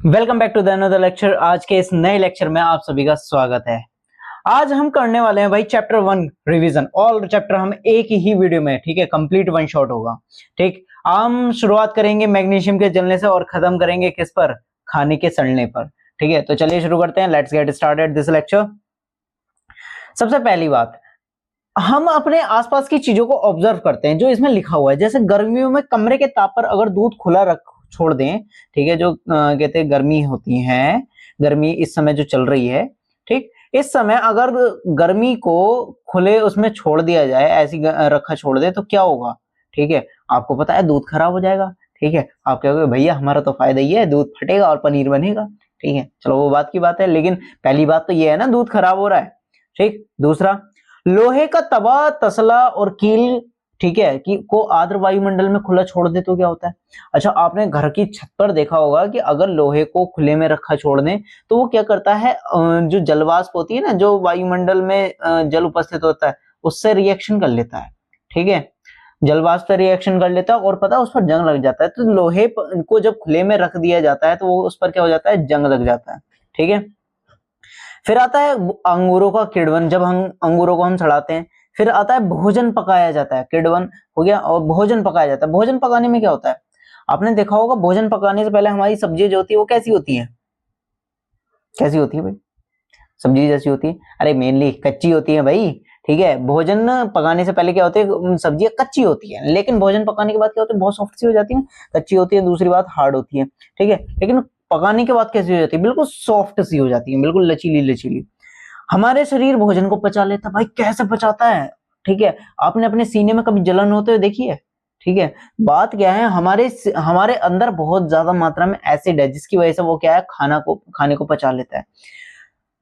Welcome back to the another lecture. आज के इस नए लेक्चर में आप सभी का स्वागत है। आज हम करने वाले हैं भाई चैप्टर 1 रिवीजन। ऑल चैप्टर हम एक ही वीडियो में, ठीक है, कंप्लीट वन शॉट होगा। ठीक, हम शुरुआत करेंगे मैग्नीशियम के जलने से और खत्म करेंगे किस पर? खाने के सड़ने पर। ठीक है, तो चलिए शुरू करते हैं। Let's get started this lecture. सबसे पहली बात, हम अपने आसपास की चीजों को ऑब्जर्व करते हैं जो इसमें लिखा हुआ है। जैसे गर्मियों में कमरे के ताप पर अगर दूध खुला रख छोड़ दें, ठीक है, जो कहते हैं गर्मी होती है, गर्मी इस समय जो चल रही है, ठीक, इस समय अगर गर्मी को खुले उसमें छोड़ दिया जाए, ऐसी रखा छोड़ दे तो क्या होगा? ठीक है, आपको पता है दूध खराब हो जाएगा। ठीक है, आप कहोगे भैया हमारा तो फायदा ही है, दूध फटेगा और पनीर बनेगा। ठीक है, चलो वो बात की बात है, लेकिन पहली बात तो ये है ना, दूध खराब हो रहा है। ठीक, दूसरा, लोहे का तवा, तसला और कील, ठीक है, कि को आर्द्र वायुमंडल में खुला छोड़ दे तो क्या होता है? अच्छा, आपने घर की छत पर देखा होगा कि अगर लोहे को खुले में रखा छोड़ दें तो वो क्या करता है, जो जलवाष्प होती है ना, जो वायुमंडल में जल उपस्थित होता है, उससे रिएक्शन कर लेता है। ठीक है, जलवाष्प से रिएक्शन कर लेता है और पता है उस पर जंग लग जाता है। तो लोहे को जब खुले में रख दिया जाता है तो वो उस पर क्या हो जाता है, जंग लग जाता है। ठीक है, फिर आता है अंगूरों का किण्वन, जब हम अंगूरों को सड़ाते हैं। फिर आता है भोजन पकाया जाता है, किण्वन हो गया, और भोजन पकाया जाता है। भोजन पकाने में क्या होता है, आपने देखा होगा भोजन पकाने से पहले हमारी सब्जी जो होती है वो कैसी होती है? कैसी होती है भाई? सब्जी जैसी होती है? अरे मेनली कच्ची होती है भाई। ठीक है, भोजन पकाने से पहले क्या होती है, सब्जियां कच्ची होती है, लेकिन भोजन पकाने के बाद क्या होती है, बहुत सॉफ्ट सी हो जाती है। कच्ची होती है, दूसरी बात हार्ड होती है। ठीक है, लेकिन पकाने के बाद कैसी हो जाती है, बिल्कुल सॉफ्ट सी हो जाती है, बिल्कुल लचीली लचीली। हमारे शरीर भोजन को पचा लेता है। भाई कैसे पचाता है? ठीक है, आपने अपने सीने में कभी जलन होते हुए देखी है? ठीक है, बात क्या है, हमारे अंदर बहुत ज्यादा मात्रा में एसिड है, जिसकी वजह से वो क्या है, खाने को पचा लेता है।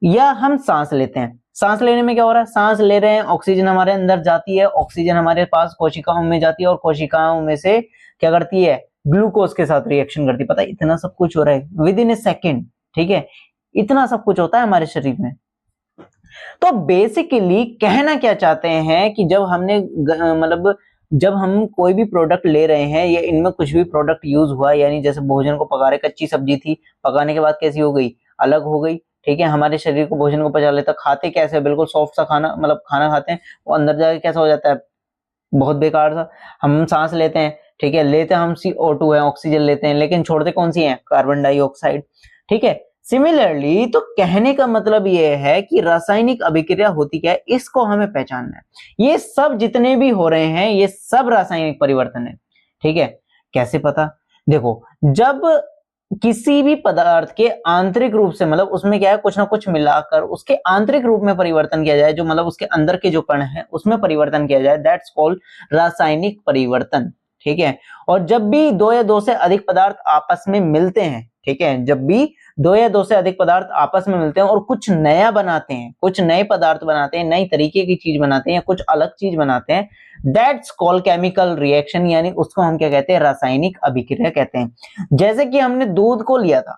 या हम सांस लेते हैं, सांस लेने में क्या हो रहा है, सांस ले रहे हैं, ऑक्सीजन हमारे अंदर जाती है, ऑक्सीजन हमारे पास कोशिकाओं में जाती है और कोशिकाओं में से क्या करती है, ग्लूकोज के साथ रिएक्शन करती है। पता है इतना सब कुछ हो रहा है विद इन ए सेकेंड। ठीक है, इतना सब कुछ होता है हमारे शरीर में। तो बेसिकली कहना क्या चाहते हैं कि जब हमने मतलब जब हम कोई भी प्रोडक्ट ले रहे हैं या इनमें कुछ भी प्रोडक्ट यूज हुआ, यानी जैसे भोजन को पका रहे, कच्ची सब्जी थी, पकाने के बाद कैसी हो गई, अलग हो गई। ठीक है, हमारे शरीर को भोजन को पचा लेता। खाते कैसे, बिल्कुल सॉफ्ट सा खाना, मतलब खाना खाते हैं, वो अंदर जाके कैसा हो जाता है, बहुत बेकार सा। हम सांस लेते हैं, ठीक है, लेते हम CO2 है, ऑक्सीजन लेते हैं, लेकिन छोड़ते कौन सी है, कार्बन डाइऑक्साइड। ठीक है, सिमिलरली तो कहने का मतलब ये है कि रासायनिक अभिक्रिया होती क्या है, इसको हमें पहचानना है। ये सब जितने भी हो रहे हैं ये सब रासायनिक परिवर्तन है। ठीक है, कैसे पता? देखो, जब किसी भी पदार्थ के आंतरिक रूप से, मतलब उसमें क्या है, कुछ ना कुछ मिलाकर उसके आंतरिक रूप में परिवर्तन किया जाए, जो मतलब उसके अंदर के जो कण है उसमें परिवर्तन किया जाए, दैट्स कॉल्ड रासायनिक परिवर्तन। ठीक है, और जब भी दो या दो से अधिक पदार्थ आपस में मिलते हैं, ठीक है, जब भी दो या दो से अधिक पदार्थ आपस में मिलते हैं और कुछ नया बनाते हैं, कुछ नए पदार्थ बनाते हैं, नई तरीके की चीज बनाते हैं या कुछ अलग चीज बनाते हैं, दैट्स कॉल्ड केमिकल रिएक्शन, यानी उसको हम क्या कहते हैं, रासायनिक अभिक्रिया कहते हैं। जैसे कि हमने दूध को लिया था,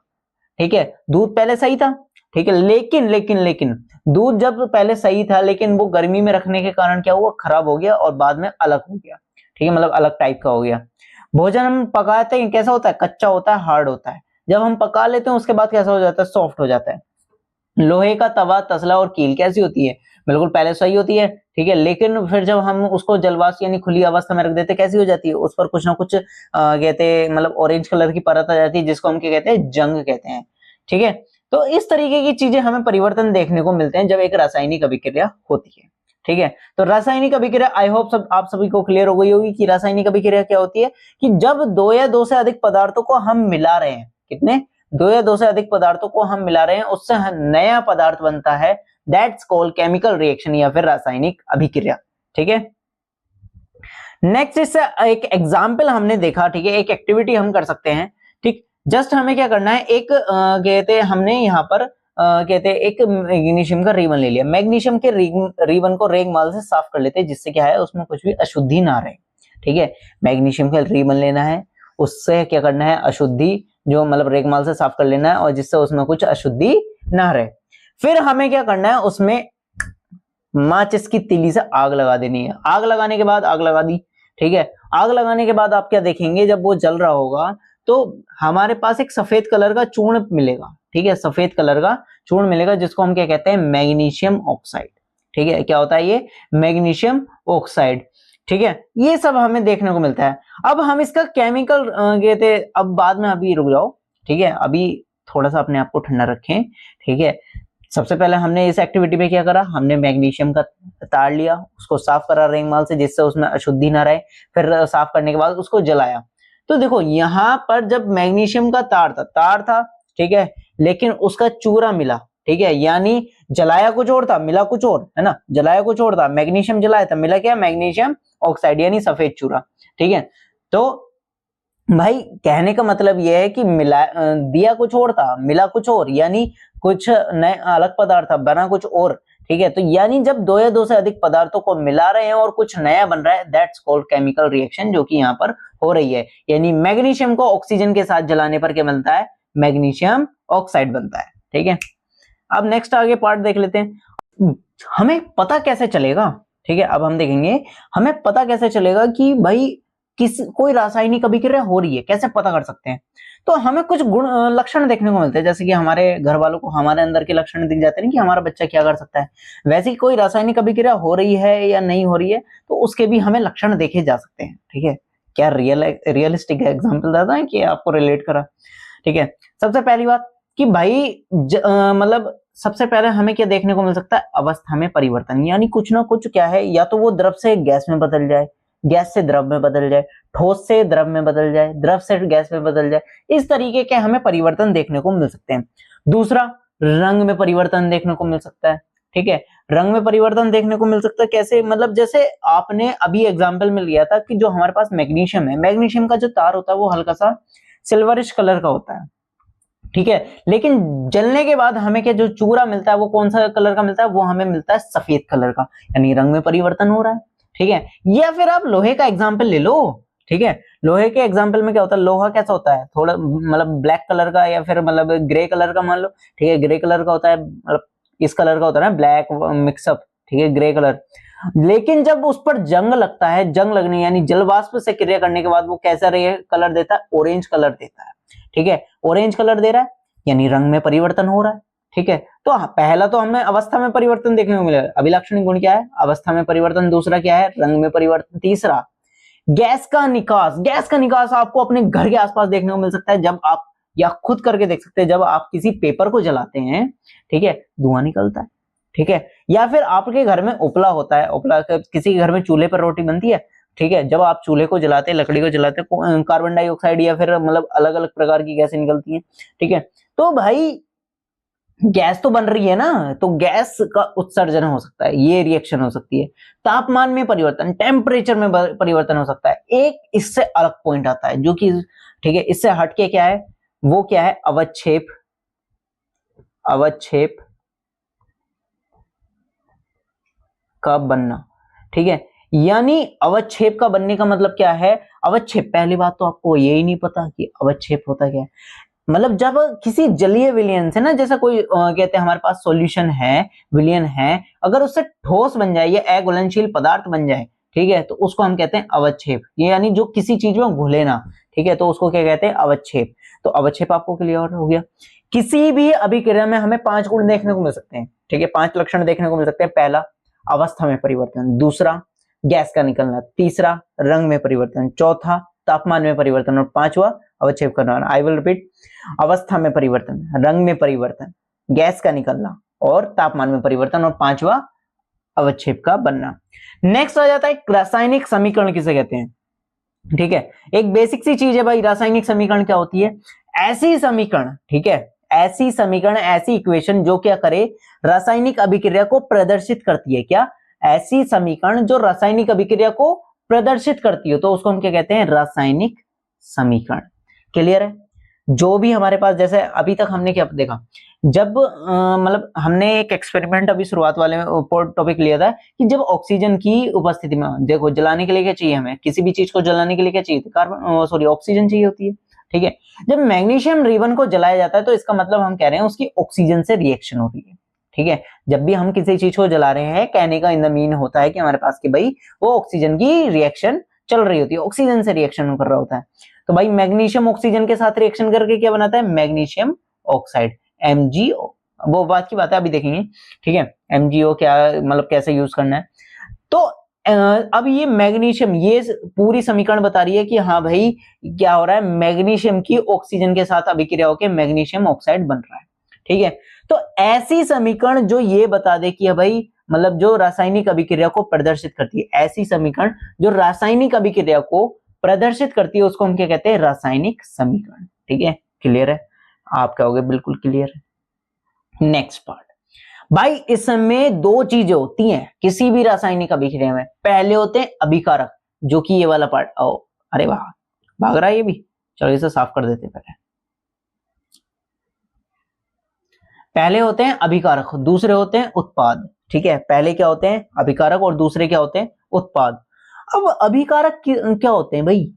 ठीक है, दूध पहले सही था, ठीक है, लेकिन दूध जब पहले सही था, लेकिन वो गर्मी में रखने के कारण क्या हुआ, खराब हो गया और बाद में अलग हो गया। ठीक है, मतलब अलग टाइप का हो गया। भोजन हम पकाते हैं, कैसा होता है, कच्चा होता है, हार्ड होता है। जब हम पका लेते हैं उसके बाद कैसा हो जाता है, सॉफ्ट हो जाता है। लोहे का तवा, तसला और कील कैसी होती है, बिल्कुल पहले सही होती है, ठीक है, लेकिन फिर जब हम उसको जलवाष्प यानी खुली अवस्था में रख देते, कैसी हो जाती है, उस पर कुछ ना कुछ कहते हैं, मतलब ऑरेंज कलर की परत आ जाती है, जिसको हम क्या कहते हैं, जंग कहते हैं। ठीक है, तो इस तरीके की चीजें हमें परिवर्तन देखने को मिलते हैं जब एक रासायनिक अभिक्रिया होती है। ठीक है, तो रासायनिक अभिक्रिया, आई होप आप सभी को क्लियर हो गई होगी कि रासायनिक अभिक्रिया क्या होती है, कि जब दो या दो से अधिक पदार्थों को हम मिला रहे हैं, कितने, दो या दो से अधिक पदार्थों को हम मिला रहे हैं, उससे नया पदार्थ बनता है, दैट्स कॉल्ड केमिकल रिएक्शन या फिर रासायनिक अभिक्रिया। ठीक है, नेक्स्ट इससे एक एग्जाम्पल हमने देखा, ठीक है, एक एक्टिविटी हम कर सकते हैं। ठीक, जस्ट हमें क्या करना है, एक कहते हैं हमने यहाँ पर कहते हैं एक मैग्नीशियम का रिबन ले लिया। मैग्नीशियम के रिबन को रेगमाल से साफ कर लेते हैं, जिससे क्या है, उसमें कुछ भी अशुद्धि ना रहे। ठीक है, मैग्नीशियम का रिबन लेना है, उससे क्या करना है, अशुद्धि जो मतलब रेगमाल से साफ कर लेना है, और जिससे उसमें कुछ अशुद्धि ना रहे। फिर हमें क्या करना है, उसमें माचिस की तीली से आग लगा देनी है। आग लगाने के बाद, आग लगा दी, ठीक है, आग लगाने के बाद आप क्या देखेंगे, जब वो जल रहा होगा तो हमारे पास एक सफेद कलर का चूर्ण मिलेगा, ठीक है, सफेद कलर का चूर्ण मिलेगा जिसको हम क्या कहते हैं, मैग्नीशियम ऑक्साइड, ठीक है, क्या होता है ये, मैग्नीशियम ऑक्साइड, ठीक है, ये सब हमें देखने को मिलता है। अब हम इसका केमिकल कहते, अब बाद में, अभी रुक जाओ, ठीक है, अभी थोड़ा सा अपने आप को ठंडा रखें, ठीक है। सबसे पहले हमने इस एक्टिविटी में क्या करा, हमने मैग्नीशियम का तार लिया, उसको साफ करा रेंगमाल से जिससे उसमें अशुद्धि ना रहे, फिर साफ करने के बाद उसको जलाया। तो देखो यहाँ पर जब मैग्नीशियम का तार था, ठीक है, लेकिन उसका चूरा मिला, ठीक है, यानी जलाया कुछ और था, मिला कुछ और, है ना, जलाया कुछ और था, मैग्नीशियम जलाया था, मिला क्या, मैग्नीशियम ऑक्साइड यानी सफेद चूरा, ठीक है। तो भाई कहने का मतलब यह है कि मिला, दिया कुछ और था, मिला कुछ और, यानी कुछ नए अलग पदार्थ था, बना कुछ और, ठीक है। तो यानी जब दो या दो से अधिक पदार्थों को मिला रहे हैं और कुछ नया बन रहा है, दैट्स कॉल्ड केमिकल रिएक्शन, जो कि यहाँ पर हो रही है। यानी मैग्नीशियम को ऑक्सीजन के साथ जलाने पर क्या बनता है, मैग्नीशियम ऑक्साइड बनता है, ठीक है। अब नेक्स्ट आगे पार्ट देख लेते हैं, हमें पता कैसे चलेगा, ठीक है। अब हम देखेंगे हमें पता कैसे चलेगा कि भाई कोई रासायनिक अभिक्रिया हो रही है, कैसे पता कर सकते हैं। तो हमें कुछ गुण लक्षण देखने को मिलते हैं, जैसे कि हमारे घर वालों को हमारे अंदर के लक्षण दिख जाते हैं कि हमारा बच्चा क्या कर सकता है। वैसे ही कोई रासायनिक अभिक्रिया हो रही है या नहीं हो रही है, तो उसके भी हमें लक्षण देखे जा सकते हैं, ठीक है। क्या रियलिस्टिक एग्जाम्पल देता है कि आपको रिलेट करा, ठीक है। सबसे पहली बात कि भाई मतलब सबसे पहले हमें क्या देखने को मिल सकता है, अवस्था में परिवर्तन, यानी कुछ ना कुछ क्या है, या तो वो द्रव से गैस में बदल जाए, गैस से द्रव में बदल जाए, ठोस से द्रव में बदल जाए, द्रव से गैस में बदल जाए, इस तरीके के हमें परिवर्तन देखने को मिल सकते हैं। दूसरा, रंग में परिवर्तन देखने को मिल सकता है, ठीक है। रंग में परिवर्तन देखने को मिल सकता है कैसे, मतलब जैसे आपने अभी एग्जाम्पल में लिया था कि जो हमारे पास मैग्नीशियम है, मैग्नीशियम का जो तार होता है वो हल्का सा सिल्वरिश कलर का होता है, ठीक है, लेकिन जलने के बाद हमें क्या जो चूरा मिलता है वो कौन सा कलर का मिलता है, वो हमें मिलता है सफेद कलर का, यानी रंग में परिवर्तन हो रहा है, ठीक है। या फिर आप लोहे का एग्जाम्पल ले लो, ठीक है, लोहे के एग्जाम्पल में क्या होता है, लोहा कैसा होता है, थोड़ा मतलब ब्लैक कलर का या फिर मतलब ग्रे कलर का मान लो, ठीक है, ग्रे कलर का होता है, मतलब इस कलर का होता है ना, ब्लैक मिक्सअप, ठीक है, ग्रे कलर। लेकिन जब उस पर जंग लगता है, जंग लगने यानी जल वाष्प से क्रिया करने के बाद वो कैसा कलर देता है, ऑरेंज कलर देता है, ठीक है, ऑरेंज कलर दे रहा है, यानी रंग में परिवर्तन हो रहा है, ठीक है। तो पहला तो हमें अवस्था में परिवर्तन देखने को मिलेगा, अभिलक्षणिक गुण क्या है, अवस्था में परिवर्तन, दूसरा क्या है, रंग में परिवर्तन, तीसरा गैस का निकास, गैस का निकास आपको अपने घर के आसपास देखने को मिल सकता है, जब आप, या खुद करके देख सकते हैं, जब आप किसी पेपर को जलाते हैं, ठीक है, धुआं निकलता है, ठीक है। या फिर आपके घर में उपला होता है, उपला किसी के घर में चूल्हे पर रोटी बनती है, ठीक है, जब आप चूल्हे को जलाते हैं, लकड़ी को जलाते हैं, कार्बन डाइऑक्साइड या फिर मतलब अलग अलग प्रकार की गैसें निकलती हैं, ठीक है। तो भाई गैस तो बन रही है ना, तो गैस का उत्सर्जन हो सकता है, ये रिएक्शन हो सकती है। तापमान में परिवर्तन, टेम्परेचर में परिवर्तन हो सकता है। एक इससे अलग पॉइंट आता है जो कि, ठीक है, इससे हटके क्या है, वो क्या है, अवक्षेप, अवक्षेप का बनना, ठीक है। यानी अवक्षेप का बनने का मतलब क्या है, अवक्षेप, पहली बात तो आपको यही नहीं पता कि अवक्षेप होता क्या है। मतलब जब किसी जलीय विलयन से ना, जैसा कोई कहते हैं हमारे पास सॉल्यूशन है, विलयन है, अगर उससे ठोस बन जाए या अघुलनशील पदार्थ बन जाए, ठीक है, तो उसको हम कहते हैं अवक्षेप, ये यानी जो किसी चीज में घुले ना, ठीक है, तो उसको क्या कहते हैं, अवक्षेप। तो अवक्षेप आपको क्लियर हो गया। किसी भी अभिक्रिया में हमें 5 गुण देखने को मिल सकते हैं, ठीक है, 5 लक्षण देखने को मिल सकते हैं। पहला, अवस्था में परिवर्तन, दूसरा, गैस का निकलना, तीसरा, रंग में परिवर्तन, चौथा, तापमान में परिवर्तन, और पांचवा, अवक्षेप करना। आई विल रिपीट, अवस्था में परिवर्तन, रंग में परिवर्तन, गैस का निकलना और तापमान में परिवर्तन, और पांचवा, अवक्षेप का बनना। नेक्स्ट आ जाता है रासायनिक समीकरण किसे कहते हैं, ठीक है। एक बेसिक सी चीज है भाई, रासायनिक समीकरण क्या होती है, ऐसी समीकरण, ठीक है, ऐसी समीकरण, ऐसी इक्वेशन जो क्या करे, रासायनिक अभिक्रिया को प्रदर्शित करती है। क्या, ऐसी समीकरण जो रासायनिक अभिक्रिया को प्रदर्शित करती हो, तो उसको हम क्या कहते हैं, रासायनिक समीकरण। क्लियर है। जो भी हमारे पास, जैसे अभी तक हमने क्या देखा, जब मतलब हमने एक एक्सपेरिमेंट अभी शुरुआत वाले टॉपिक लिया था कि जब ऑक्सीजन की उपस्थिति में, देखो जलाने के लिए क्या चाहिए हमें, किसी भी चीज को जलाने के लिए क्या चाहिए, कार्बन सॉरी ऑक्सीजन चाहिए होती है, ठीक है। जब मैग्नीशियम रिबन को जलाया जाता है तो इसका मतलब हम कह रहे हैं उसकी ऑक्सीजन से रिएक्शन हो रही है, ठीक है। जब भी हम किसी चीज को जला रहे हैं, कहने का इन द मीन होता है कि हमारे पास कि भाई वो ऑक्सीजन की रिएक्शन चल रही होती है, ऑक्सीजन से रिएक्शन कर रहा होता है। तो भाई मैग्नीशियम ऑक्सीजन के साथ रिएक्शन करके क्या बनाता है, मैग्नीशियम ऑक्साइड, MgO। वो बात की बात है, अभी देखेंगे, ठीक है। MgO क्या मतलब कैसे यूज करना है। तो अब ये मैग्नीशियम, ये पूरी समीकरण बता रही है कि हाँ भाई क्या हो रहा है, मैग्नीशियम की ऑक्सीजन के साथ अभिक्रिया होकर मैग्नीशियम ऑक्साइड बन रहा है, ठीक है। तो ऐसी समीकरण जो ये बता दे कि भाई मतलब जो रासायनिक अभिक्रिया को प्रदर्शित करती है, ऐसी समीकरण जो रासायनिक अभिक्रिया को प्रदर्शित करती है, उसको हम क्या कहते हैं, रासायनिक समीकरण, ठीक है। क्लियर है, आप कहोगे बिल्कुल क्लियर है। नेक्स्ट पार्ट, भाई इसमें दो चीजें होती हैं किसी भी रासायनिक अभिक्रिया में। पहले होते हैं अभिकारक, जो कि ये वाला पार्ट, ओ अरे वाह भाग रहा है ये भी, चलो इसे साफ कर देते हैं। पहले होते हैं अभिकारक, दूसरे होते हैं उत्पाद, ठीक है। पहले क्या होते हैं, अभिकारक, और दूसरे क्या होते हैं, उत्पाद। अब अभिकारक क्या होते हैं भाई,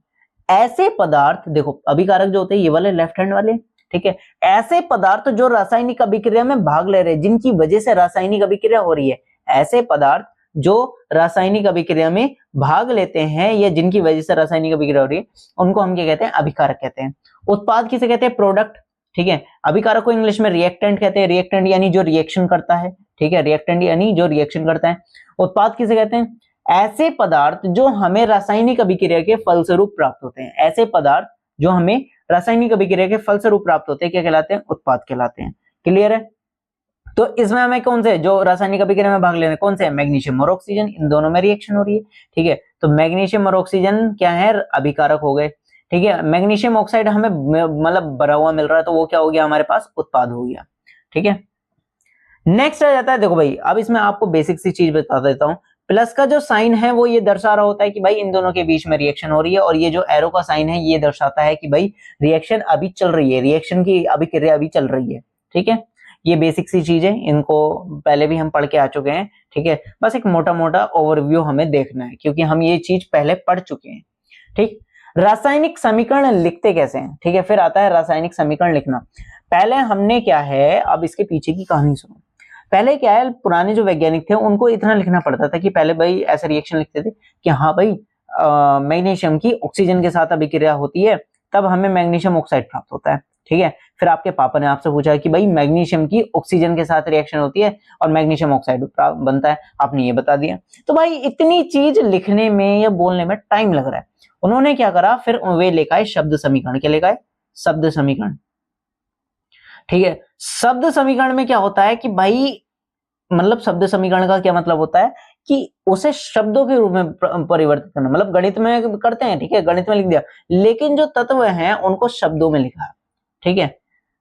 ऐसे पदार्थ, देखो अभिकारक जो होते हैं ये वाले लेफ्ट हैंड वाले, ठीक है। ऐसे पदार्थ जो रासायनिक अभिक्रिया में भाग ले रहे हैं, जिनकी वजह से रासायनिक अभिक्रिया हो रही है, ऐसे पदार्थ जो रासायनिक अभिक्रिया में भाग लेते हैं या जिनकी वजह से रासायनिक अभिक्रिया हो रही है, उनको हम क्या कहते हैं, अभिकारक कहते हैं। उत्पाद किसे कहते हैं, प्रोडक्ट, ठीक है। अभिकारक को इंग्लिश में रिएक्टेंट कहते हैं, रिएक्टेंट यानी जो रिएक्शन करता है, ठीक है, रिएक्टेंट यानी जो रिएक्शन करता है। उत्पाद किसे कहते हैं, ऐसे पदार्थ जो हमें रासायनिक अभिक्रिया के फलस्वरूप प्राप्त होते हैं, ऐसे पदार्थ जो हमें रासायनिक अभिक्रिया के फलस्वरूप प्राप्त होते हैं, क्या कहलाते हैं, उत्पाद कहलाते हैं। क्लियर है। तो इसमें हमें कौन से जो रासायनिक अभिक्रिया में भाग ले रहे हैं, कौन से, मैग्नीशियम और ऑक्सीजन, इन दोनों में रिएक्शन हो रही है, ठीक है। तो मैग्नीशियम और ऑक्सीजन क्या है, अभिकारक हो गए, ठीक है। मैग्नीशियम ऑक्साइड हमें मतलब भरा हुआ मिल रहा है, तो वो क्या हो गया हमारे पास, उत्पाद हो गया, ठीक है। नेक्स्ट आ जाता है, देखो भाई अब इसमें आपको बेसिक सी चीज बता देता हूं। प्लस का जो साइन है वो ये दर्शा रहा होता है कि भाई इन दोनों के बीच में रिएक्शन हो रही है, और ये जो एरो का साइन है ये दर्शाता है कि भाई रिएक्शन अभी चल रही है, रिएक्शन की अभिक्रिया अभी चल रही है, ठीक है। ये बेसिक सी चीज है, इनको पहले भी हम पढ़ के आ चुके हैं, ठीक है। बस एक मोटा मोटा ओवरव्यू हमें देखना है, क्योंकि हम ये चीज पहले पढ़ चुके हैं, ठीक। रासायनिक समीकरण लिखते कैसे हैं, ठीक है, फिर आता है रासायनिक समीकरण लिखना। पहले हमने क्या है, अब इसके पीछे की कहानी सुनो। पहले क्या है, पुराने जो वैज्ञानिक थे उनको इतना लिखना पड़ता था कि पहले भाई ऐसे रिएक्शन लिखते थे कि हाँ भाई मैग्नीशियम की ऑक्सीजन के साथ अभिक्रिया होती है, तब हमें मैग्नीशियम ऑक्साइड प्राप्त होता है, ठीक है। फिर आपके पापा ने आपसे पूछा कि भाई मैग्नीशियम की ऑक्सीजन के साथ रिएक्शन होती है और मैग्नीशियम ऑक्साइड बनता है, आपने ये बता दिया। तो भाई इतनी चीज लिखने में या बोलने में टाइम लग रहा है, उन्होंने क्या करा, फिर वे लेकर आए शब्द समीकरण। क्या लेकर आए, शब्द समीकरण, ठीक है। शब्द समीकरण में क्या होता है कि भाई मतलब शब्द समीकरण का क्या मतलब होता है कि उसे शब्दों के रूप में परिवर्तित करना, मतलब गणित में करते हैं, ठीक है, गणित में लिख दिया, लेकिन जो तत्व हैं उनको शब्दों में लिखा, ठीक है,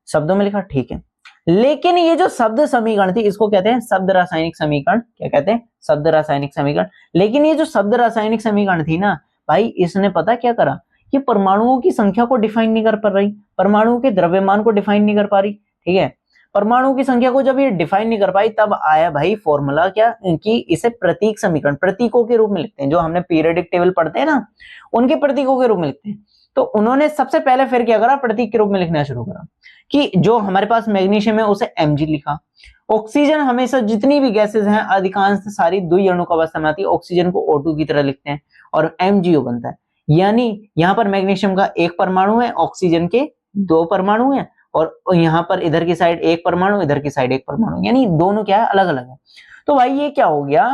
शब्दों में लिखा, ठीक है। लेकिन ये जो शब्द समीकरण थी इसको कहते हैं शब्द रासायनिक समीकरण। क्या कहते हैं, शब्द रासायनिक समीकरण। लेकिन ये जो शब्द रासायनिक समीकरण थी ना भाई, इसने पता क्या करा, ये परमाणुओं की संख्या को डिफाइन नहीं कर पा रही, परमाणुओं के द्रव्यमान को डिफाइन नहीं कर पा रही, ठीक है। परमाणु की संख्या को जब ये डिफाइन नहीं कर पाई, तब आया भाई फॉर्मूला क्या, कि इसे प्रतीक समीकरण, प्रतीकों के रूप में लिखते हैं, जो हमने पीरियोडिक टेबल पढ़ते हैं ना, उनके प्रतीकों के रूप में लिखते हैं। तो उन्होंने सबसे पहले फिर क्या करा, प्रतीक के रूप में लिखना शुरू करा, कि जो हमारे पास मैग्नीशियम है उसे Mg लिखा। ऑक्सीजन हमेशा जितनी भी गैसेज हैं अधिकांश सारी द्विअणुक अवस्था में आती है, ऑक्सीजन को O2 की तरह लिखते हैं और MgO बनता है। यानी यहाँ पर मैग्नीशियम का एक परमाणु है, ऑक्सीजन के दो परमाणु हैं, और यहाँ पर इधर की साइड एक परमाणु, इधर की साइड एक परमाणु, यानी दोनों क्या है, अलग अलग है। तो भाई ये क्या हो गया,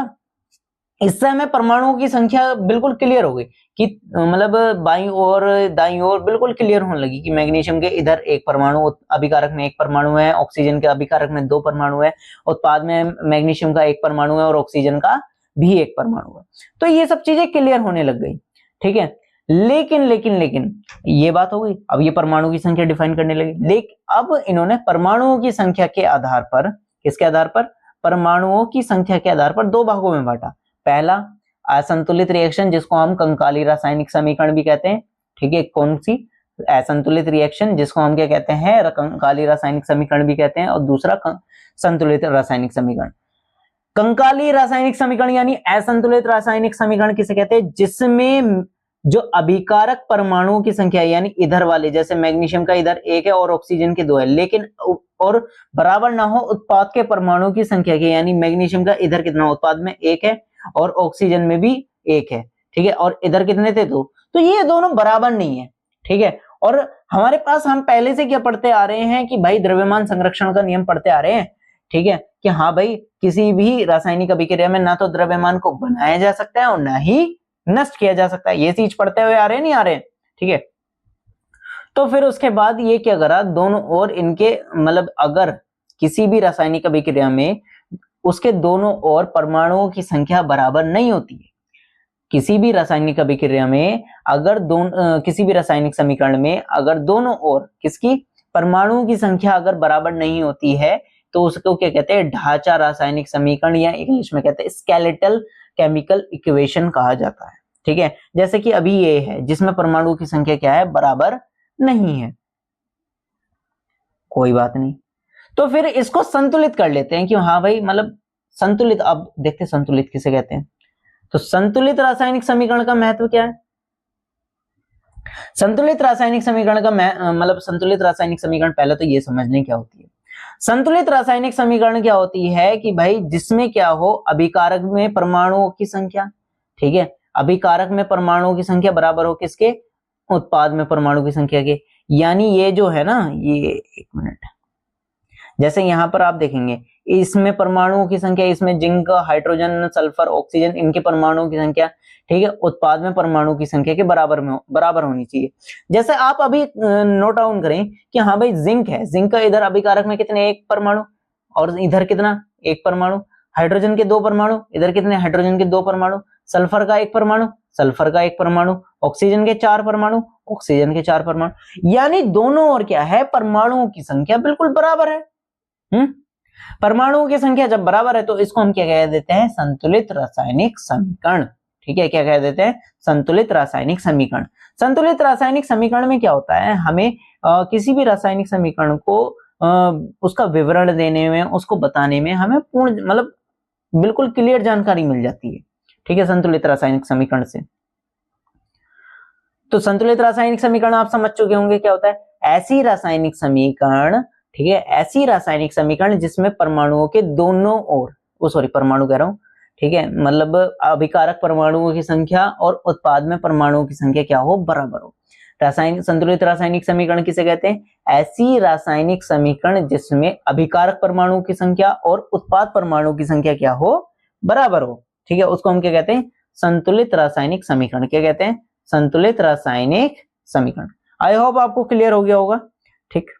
इससे हमें परमाणुओं की संख्या बिल्कुल क्लियर हो गई कि मतलब बाईं ओर दाईं ओर बिल्कुल क्लियर होने लगी कि मैग्नीशियम के इधर एक परमाणु, अभिकारक में एक परमाणु है, ऑक्सीजन के अभिकारक में दो परमाणु है, उत्पाद में मैग्नीशियम का एक परमाणु है और ऑक्सीजन का भी एक परमाणु है। तो ये सब चीजें क्लियर होने लग गई, ठीक है। लेकिन ये बात हो गई, अब ये परमाणु की संख्या डिफाइन करने लगे। लेकिन अब इन्होंने परमाणुओं की संख्या के आधार पर, किसके आधार पर, परमाणुओं की संख्या के आधार पर दो भागों में बांटा। पहला असंतुलित रिएक्शन, जिसको हम कंकाली रासायनिक समीकरण भी कहते हैं, ठीक है। कौन सी, असंतुलित रिएक्शन, जिसको हम क्या कहते हैं, कंकाली रासायनिक समीकरण भी कहते हैं, और दूसरा संतुलित रासायनिक समीकरण। कंकाली रासायनिक समीकरण यानी असंतुलित रासायनिक समीकरण किसे कहते हैं, जिसमें जो अभिकारक परमाणुओं की संख्या है, यानी इधर वाले, जैसे मैग्नीशियम का इधर एक है और ऑक्सीजन के दो है, लेकिन और बराबर ना हो उत्पाद के परमाणुओं की संख्या के, यानी मैग्नीशियम का इधर कितना, उत्पाद में एक है और ऑक्सीजन में भी एक है, ठीक है, और इधर कितने थे, दो, तो ये दोनों बराबर नहीं है, ठीक है। और हमारे पास हम पहले से क्या पढ़ते आ रहे हैं कि भाई द्रव्यमान संरक्षण का नियम पढ़ते आ रहे हैं, ठीक है, कि हाँ भाई किसी भी रासायनिक अभिक्रिया में ना तो द्रव्यमान को बनाया जा सकता है और ना ही नष्ट किया जा सकता है, ये चीज पढ़ते हुए आ रहे हैं, नहीं आ रहे हैं, ठीक है। तो फिर उसके बाद ये क्या करा, दोनों ओर इनके मतलब अगर किसी भी रासायनिक अभिक्रिया में उसके दोनों ओर परमाणुओं की संख्या बराबर नहीं होती है, किसी भी रासायनिक अभिक्रिया में अगर किसी भी रासायनिक समीकरण में अगर दोनों ओर किसकी परमाणुओं की संख्या अगर बराबर नहीं होती है तो उसको क्या कहते हैं, ढांचा रासायनिक समीकरण, या इंग्लिश में कहते हैं स्केलेटल केमिकल इक्वेशन कहा जाता है, ठीक है। जैसे कि अभी ये है जिसमें परमाणुओं की संख्या क्या है, बराबर नहीं है, कोई बात नहीं। तो फिर इसको संतुलित कर लेते हैं कि हाँ भाई मतलब संतुलित, अब देखते हैं संतुलित किसे कहते हैं। तो संतुलित रासायनिक समीकरण का महत्व क्या है? संतुलित रासायनिक समीकरण का मतलब संतुलित रासायनिक समीकरण पहले तो ये समझ लें क्या होती है। संतुलित रासायनिक समीकरण क्या होती है कि भाई जिसमें क्या हो, अभिकारक में परमाणुओं की संख्या, ठीक है, अभिकारक में परमाणुओं की संख्या बराबर हो किसके, उत्पाद में परमाणु की संख्या के। यानी ये जो है ना, ये एक मिनट, जैसे यहां पर आप देखेंगे इसमें परमाणुओं की संख्या, इसमें जिंक, हाइड्रोजन, सल्फर, ऑक्सीजन, इनके परमाणुओं की संख्या, ठीक है, उत्पाद में परमाणु की संख्या के बराबर होनी चाहिए। जैसे आप अभी नोट डाउन करें कि हाँ भाई जिंक है, जिंक का इधर अभिकारक में कितने, एक परमाणु, और इधर कितना, एक परमाणु। हाइड्रोजन के दो परमाणु, इधर कितने, हाइड्रोजन के दो परमाणु। सल्फर का एक परमाणु, सल्फर का एक परमाणु। ऑक्सीजन के चार परमाणु, ऑक्सीजन के चार परमाणु। यानी दोनों ओर क्या है, परमाणुओं की संख्या बिल्कुल बराबर है। परमाणुओं की संख्या जब बराबर है तो इसको हम क्या कह देते हैं, संतुलित रासायनिक समीकरण, ठीक है। क्या कह देते हैं, संतुलित रासायनिक समीकरण। संतुलित रासायनिक समीकरण में क्या होता है, हमें किसी भी रासायनिक समीकरण को उसका विवरण देने में, उसको बताने में हमें पूर्ण मतलब बिल्कुल क्लियर जानकारी मिल जाती है, ठीक है, संतुलित रासायनिक समीकरण से। तो संतुलित रासायनिक समीकरण आप समझ चुके होंगे क्या होता है, ऐसी रासायनिक समीकरण, ठीक है, ऐसी रासायनिक समीकरण जिसमें परमाणुओं के दोनों ओर, परमाणु कह रहा हूं, ठीक है, मतलब अभिकारक परमाणुओं की संख्या और उत्पाद में परमाणुओं की संख्या क्या हो, बराबर हो। रासायनिक संतुलित रासायनिक समीकरण किसे कहते हैं, ऐसी रासायनिक समीकरण जिसमें अभिकारक परमाणुओं की संख्या और उत्पाद परमाणु की संख्या क्या हो, बराबर हो, ठीक है, उसको हम क्या कहते हैं, संतुलित रासायनिक समीकरण। क्या कहते हैं, संतुलित रासायनिक समीकरण। आई होप आपको क्लियर हो गया होगा, ठीक।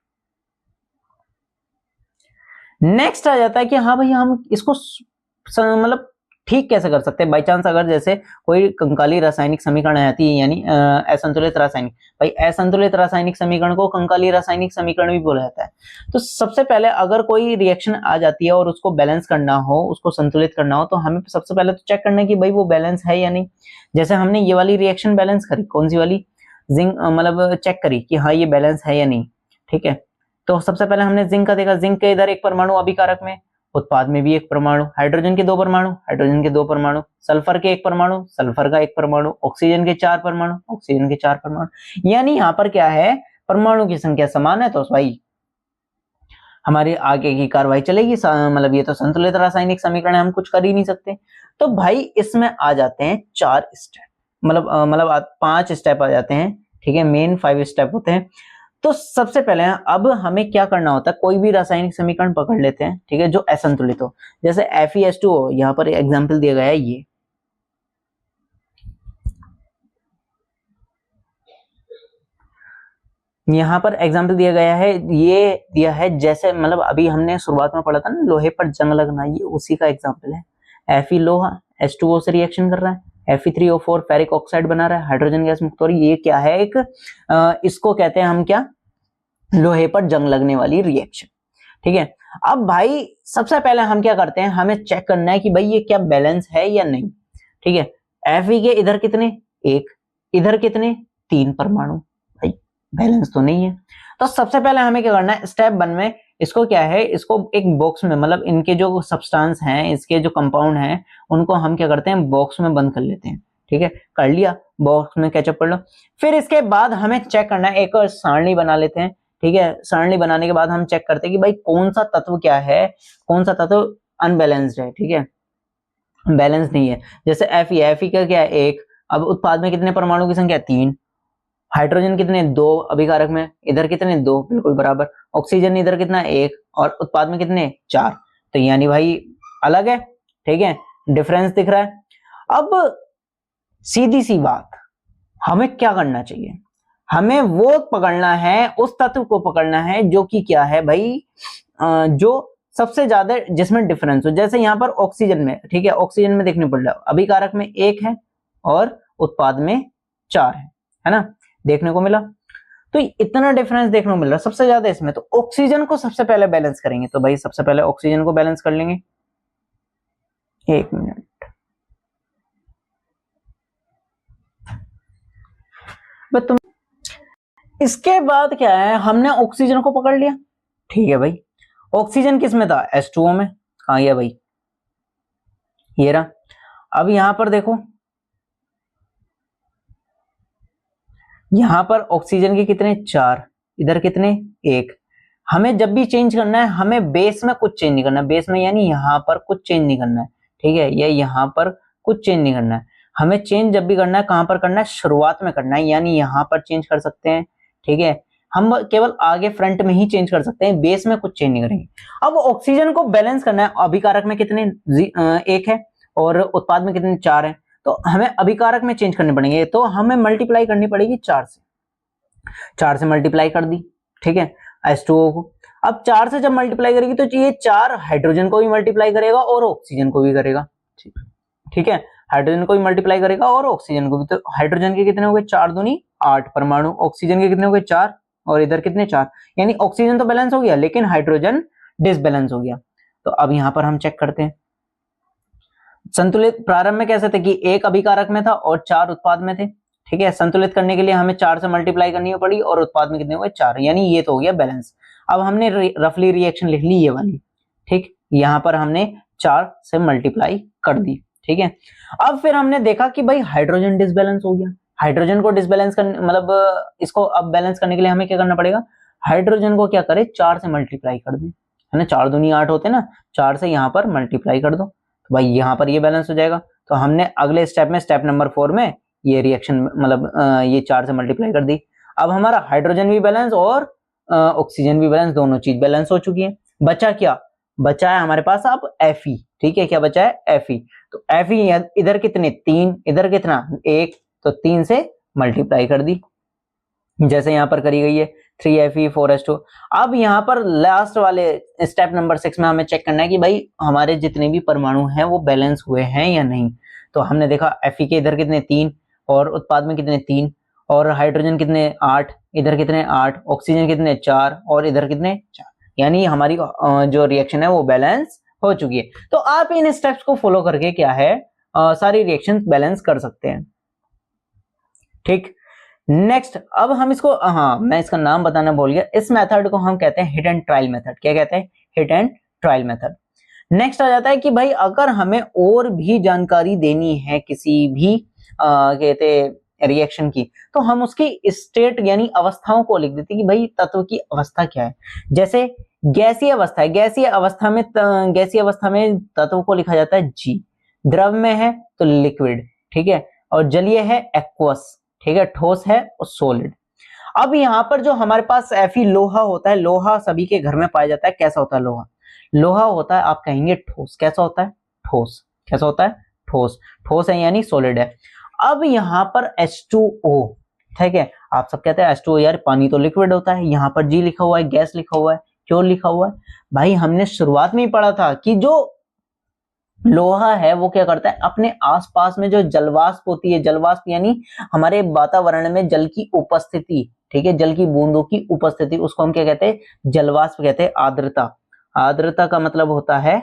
नेक्स्ट आ जाता है कि हाँ भाई हम इसको मतलब ठीक कैसे कर सकते हैं। बाई चांस अगर जैसे कोई कंकाली रासायनिक समीकरण आती है, यानी असंतुलित रासायनिक, भाई असंतुलित रासायनिक समीकरण को कंकाली रासायनिक समीकरण भी बोला जाता है। तो सबसे पहले अगर कोई रिएक्शन आ जाती है और उसको बैलेंस करना हो, उसको संतुलित करना हो, तो हमें सबसे पहले तो चेक करना है कि भाई वो बैलेंस है या नहीं। जैसे हमने ये वाली रिएक्शन बैलेंस करी, कौन सी वाली, जिंक, मतलब चेक करी कि हाँ ये बैलेंस है या नहीं, ठीक है। तो सबसे पहले हमने जिंक का देखा, जिंक के इधर एक परमाणु अभिकारक में, उत्पाद में भी एक परमाणु, हाइड्रोजन के दो परमाणु, हाइड्रोजन के दो परमाणु, सल्फर के एक परमाणु, सल्फर का एक परमाणु, ऑक्सीजन के चार परमाणु, ऑक्सीजन के चार परमाणु। यानी यहाँ पर क्या है, परमाणु की संख्या समान है, तो भाई हमारी आगे की कार्रवाई चलेगी। मतलब ये तो संतुलित रासायनिक समीकरण है, हम कुछ कर ही नहीं सकते। तो भाई इसमें आ जाते हैं 4 स्टेप, मतलब 5 स्टेप आ जाते हैं, ठीक है, मेन 5 स्टेप होते हैं। तो सबसे पहले अब हमें क्या करना होता है, कोई भी रासायनिक समीकरण पकड़ लेते हैं, ठीक है, जो असंतुलित हो। जैसे FeS2O, यहाँ पर एग्जांपल दिया गया है, ये यहाँ पर एग्जांपल दिया गया है, ये दिया है जैसे मतलब अभी हमने शुरुआत में पढ़ा था ना, लोहे पर जंग लगना, ये उसी का एग्जांपल है। Fe लोहा H2O से रिएक्शन कर रहा है, Fe3O4 फेरिक ऑक्साइड बना रहा है, हाइड्रोजन गैस मुक्त हो रही है। ये क्या है, एक इसको कहते हैं हम क्या, लोहे पर जंग लगने वाली रिएक्शन, ठीक है। अब भाई सबसे पहले हम क्या करते हैं, हमें चेक करना है कि भाई ये क्या बैलेंस है या नहीं, ठीक है। Fe के इधर कितने, एक, इधर कितने, 3 परमाणु, भाई बैलेंस तो नहीं है। तो सबसे पहले हमें क्या करना है, स्टेप 1 में इसको क्या है, इसको एक बॉक्स में, मतलब इनके जो सब्सटेंस हैं, इसके जो कंपाउंड हैं, उनको हम क्या करते हैं, बॉक्स में बंद कर लेते हैं, ठीक है, कर लिया, बॉक्स में कैचअप कर लो। फिर इसके बाद हमें चेक करना है, एक सारणी बना लेते हैं, ठीक है। सारणी बनाने के बाद हम चेक करते हैं कि भाई कौन सा तत्व क्या है, कौन सा तत्व अनबैलेंस्ड है, ठीक है, बैलेंस नहीं है। जैसे Fe का क्या है, एक, अब उत्पाद में कितने परमाणु की संख्या, 3, हाइड्रोजन कितने, 2 अभिकारक में, इधर कितने, 2, बिल्कुल बराबर। ऑक्सीजन इधर कितना, 1, और उत्पाद में कितने, 4। तो यानी भाई अलग है, ठीक है, डिफरेंस दिख रहा है। अब सीधी सी बात, हमें क्या करना चाहिए, हमें वो पकड़ना है, उस तत्व को पकड़ना है जो कि क्या है भाई, जो सबसे ज्यादा जिसमें डिफरेंस हो। जैसे यहाँ पर ऑक्सीजन में, ठीक है, ऑक्सीजन में देखने पड़ रहा है, अभिकारक में 1 है और उत्पाद में 4 है ना, देखने को मिला। तो इतना डिफरेंस देखने को मिल रहा है सबसे ज्यादा इसमें, तो ऑक्सीजन को सबसे पहले बैलेंस करेंगे। तो भाई सबसे पहले ऑक्सीजन को बैलेंस कर लेंगे, 1 मिनट। तुम इसके बाद क्या है, हमने ऑक्सीजन को पकड़ लिया, ठीक है भाई। ऑक्सीजन किस में था, H2O में, कहां गया भाई, ये रहा। अब यहां पर देखो, यहां पर ऑक्सीजन के कितने, 4, इधर कितने, 1। हमें जब भी चेंज करना है, हमें बेस में कुछ चेंज नहीं करना है, बेस में यानी यहां पर कुछ चेंज नहीं करना है, ठीक है, या यहां पर कुछ चेंज नहीं करना है। हमें चेंज जब भी करना है, कहां पर करना है, शुरुआत में करना है, यानी यहां पर चेंज कर सकते हैं, ठीक है। हम केवल आगे फ्रंट में ही चेंज कर सकते हैं, बेस में कुछ चेंज नहीं करेंगे। अब ऑक्सीजन को बैलेंस करना है, अभिकारक में कितने, 1 है और उत्पाद में कितने, 4 है। तो हमें अभिकारक में चेंज करने पड़ेंगे, तो हमें मल्टीप्लाई करनी पड़ेगी 4 से, 4 से मल्टीप्लाई कर दी, ठीक है, H2O को। अब 4 से जब मल्टीप्लाई करेगी तो ये 4 हाइड्रोजन को भी मल्टीप्लाई करेगा और ऑक्सीजन को भी करेगा, ठीक है, हाइड्रोजन को भी मल्टीप्लाई करेगा और ऑक्सीजन को भी। तो हाइड्रोजन के कितने हो गए, 4 दूनी 8 परमाणु, ऑक्सीजन के कितने हो गए, 4, और इधर कितने, 4, यानी ऑक्सीजन तो बैलेंस हो गया लेकिन हाइड्रोजन डिसबैलेंस हो गया। तो अब यहां पर हम चेक करते हैं, संतुलित प्रारंभ में कैसे थे कि 1 अभिकारक में था और 4 उत्पाद में थे, ठीक है। संतुलित करने के लिए हमें 4 से मल्टीप्लाई करनी पड़ी और उत्पाद में कितने हुए, 4, यानी ये तो हो गया बैलेंस। अब हमने रफली रिएक्शन लिख ली ये वाली, ठीक, यहां पर हमने 4 से मल्टीप्लाई कर दी, ठीक है। अब फिर हमने देखा कि भाई हाइड्रोजन डिसबैलेंस हो गया। हाइड्रोजन को डिसबैलेंस करने, मतलब इसको अब बैलेंस करने के लिए हमें क्या करना पड़ेगा, हाइड्रोजन को क्या करे, 4 से मल्टीप्लाई कर दे, है ना, 4 दूनी 8 होते ना, 4 से यहाँ पर मल्टीप्लाई कर दो, तो भाई यहाँ पर ये बैलेंस हो जाएगा। तो हमने अगले स्टेप में, स्टेप नंबर 4 में ये रिएक्शन, मतलब ये 4 से मल्टीप्लाई कर दी। अब हमारा हाइड्रोजन भी बैलेंस और ऑक्सीजन भी बैलेंस, दोनों चीज बैलेंस हो चुकी है। बचा क्या, बचा है हमारे पास अब Fe, ठीक है, क्या बचा है, Fe। तो Fe इधर कितने, 3, इधर कितना, 1, तो 3 से मल्टीप्लाई कर दी जैसे यहाँ पर करी गई है, 3Fe 4H2। अब यहाँ पर लास्ट वाले स्टेप नंबर 6 में हमें चेक करना है कि भाई हमारे जितने भी परमाणु हैं वो बैलेंस हुए हैं या नहीं। तो हमने देखा Fe के इधर कितने, 3, और उत्पाद में कितने, 3, और हाइड्रोजन कितने, 8, इधर कितने, 8, ऑक्सीजन कितने, 4, और इधर कितने, 4, यानी हमारी जो रिएक्शन है वो बैलेंस हो चुकी है। तो आप इन स्टेप्स को फॉलो करके क्या है, सारी रिएक्शन बैलेंस कर सकते हैं, ठीक। नेक्स्ट, अब हम इसको, हाँ मैं इसका नाम बताना भूल गया, इस मेथड को हम कहते हैं हिट एंड ट्रायल मेथड। क्या कहते हैं, hit and trial method. Next आ जाता है कि भाई अगर हमें और भी जानकारी देनी है किसी भी कहते रिएक्शन की, तो हम उसकी स्टेट यानी अवस्थाओं को लिख देते हैं कि भाई तत्व की अवस्था क्या है। जैसे गैसीय अवस्था है, गैसीय अवस्था में तत्व को लिखा जाता है G, द्रव में है तो लिक्विड, ठीक है, और जलीय है एक्वस, ठीक है, ठोस है और सॉलिड। अब यहाँ पर जो हमारे पास Fe लोहा होता है, लोहा सभी के घर में पाया जाता है। कैसा होता है लोहा, लोहा होता है आप कहेंगे ठोस। कैसा होता है, ठोस। कैसा होता है, ठोस। ठोस है यानी सॉलिड है। अब यहाँ पर H2O, ठीक है, आप सब कहते हैं H2O यार पानी तो लिक्विड होता है, यहाँ पर G लिखा हुआ है, गैस लिखा हुआ है। क्यों लिखा हुआ है भाई, हमने शुरुआत में ही पढ़ा था कि जो लोहा है वो क्या करता है, अपने आसपास में जो जलवाष्प होती है, जलवाष्प यानी हमारे वातावरण में जल की उपस्थिति, ठीक है, जल की बूंदों की उपस्थिति, उसको हम क्या कहते हैं, जलवाष्प कहते हैं। आर्द्रता, आर्द्रता का मतलब होता है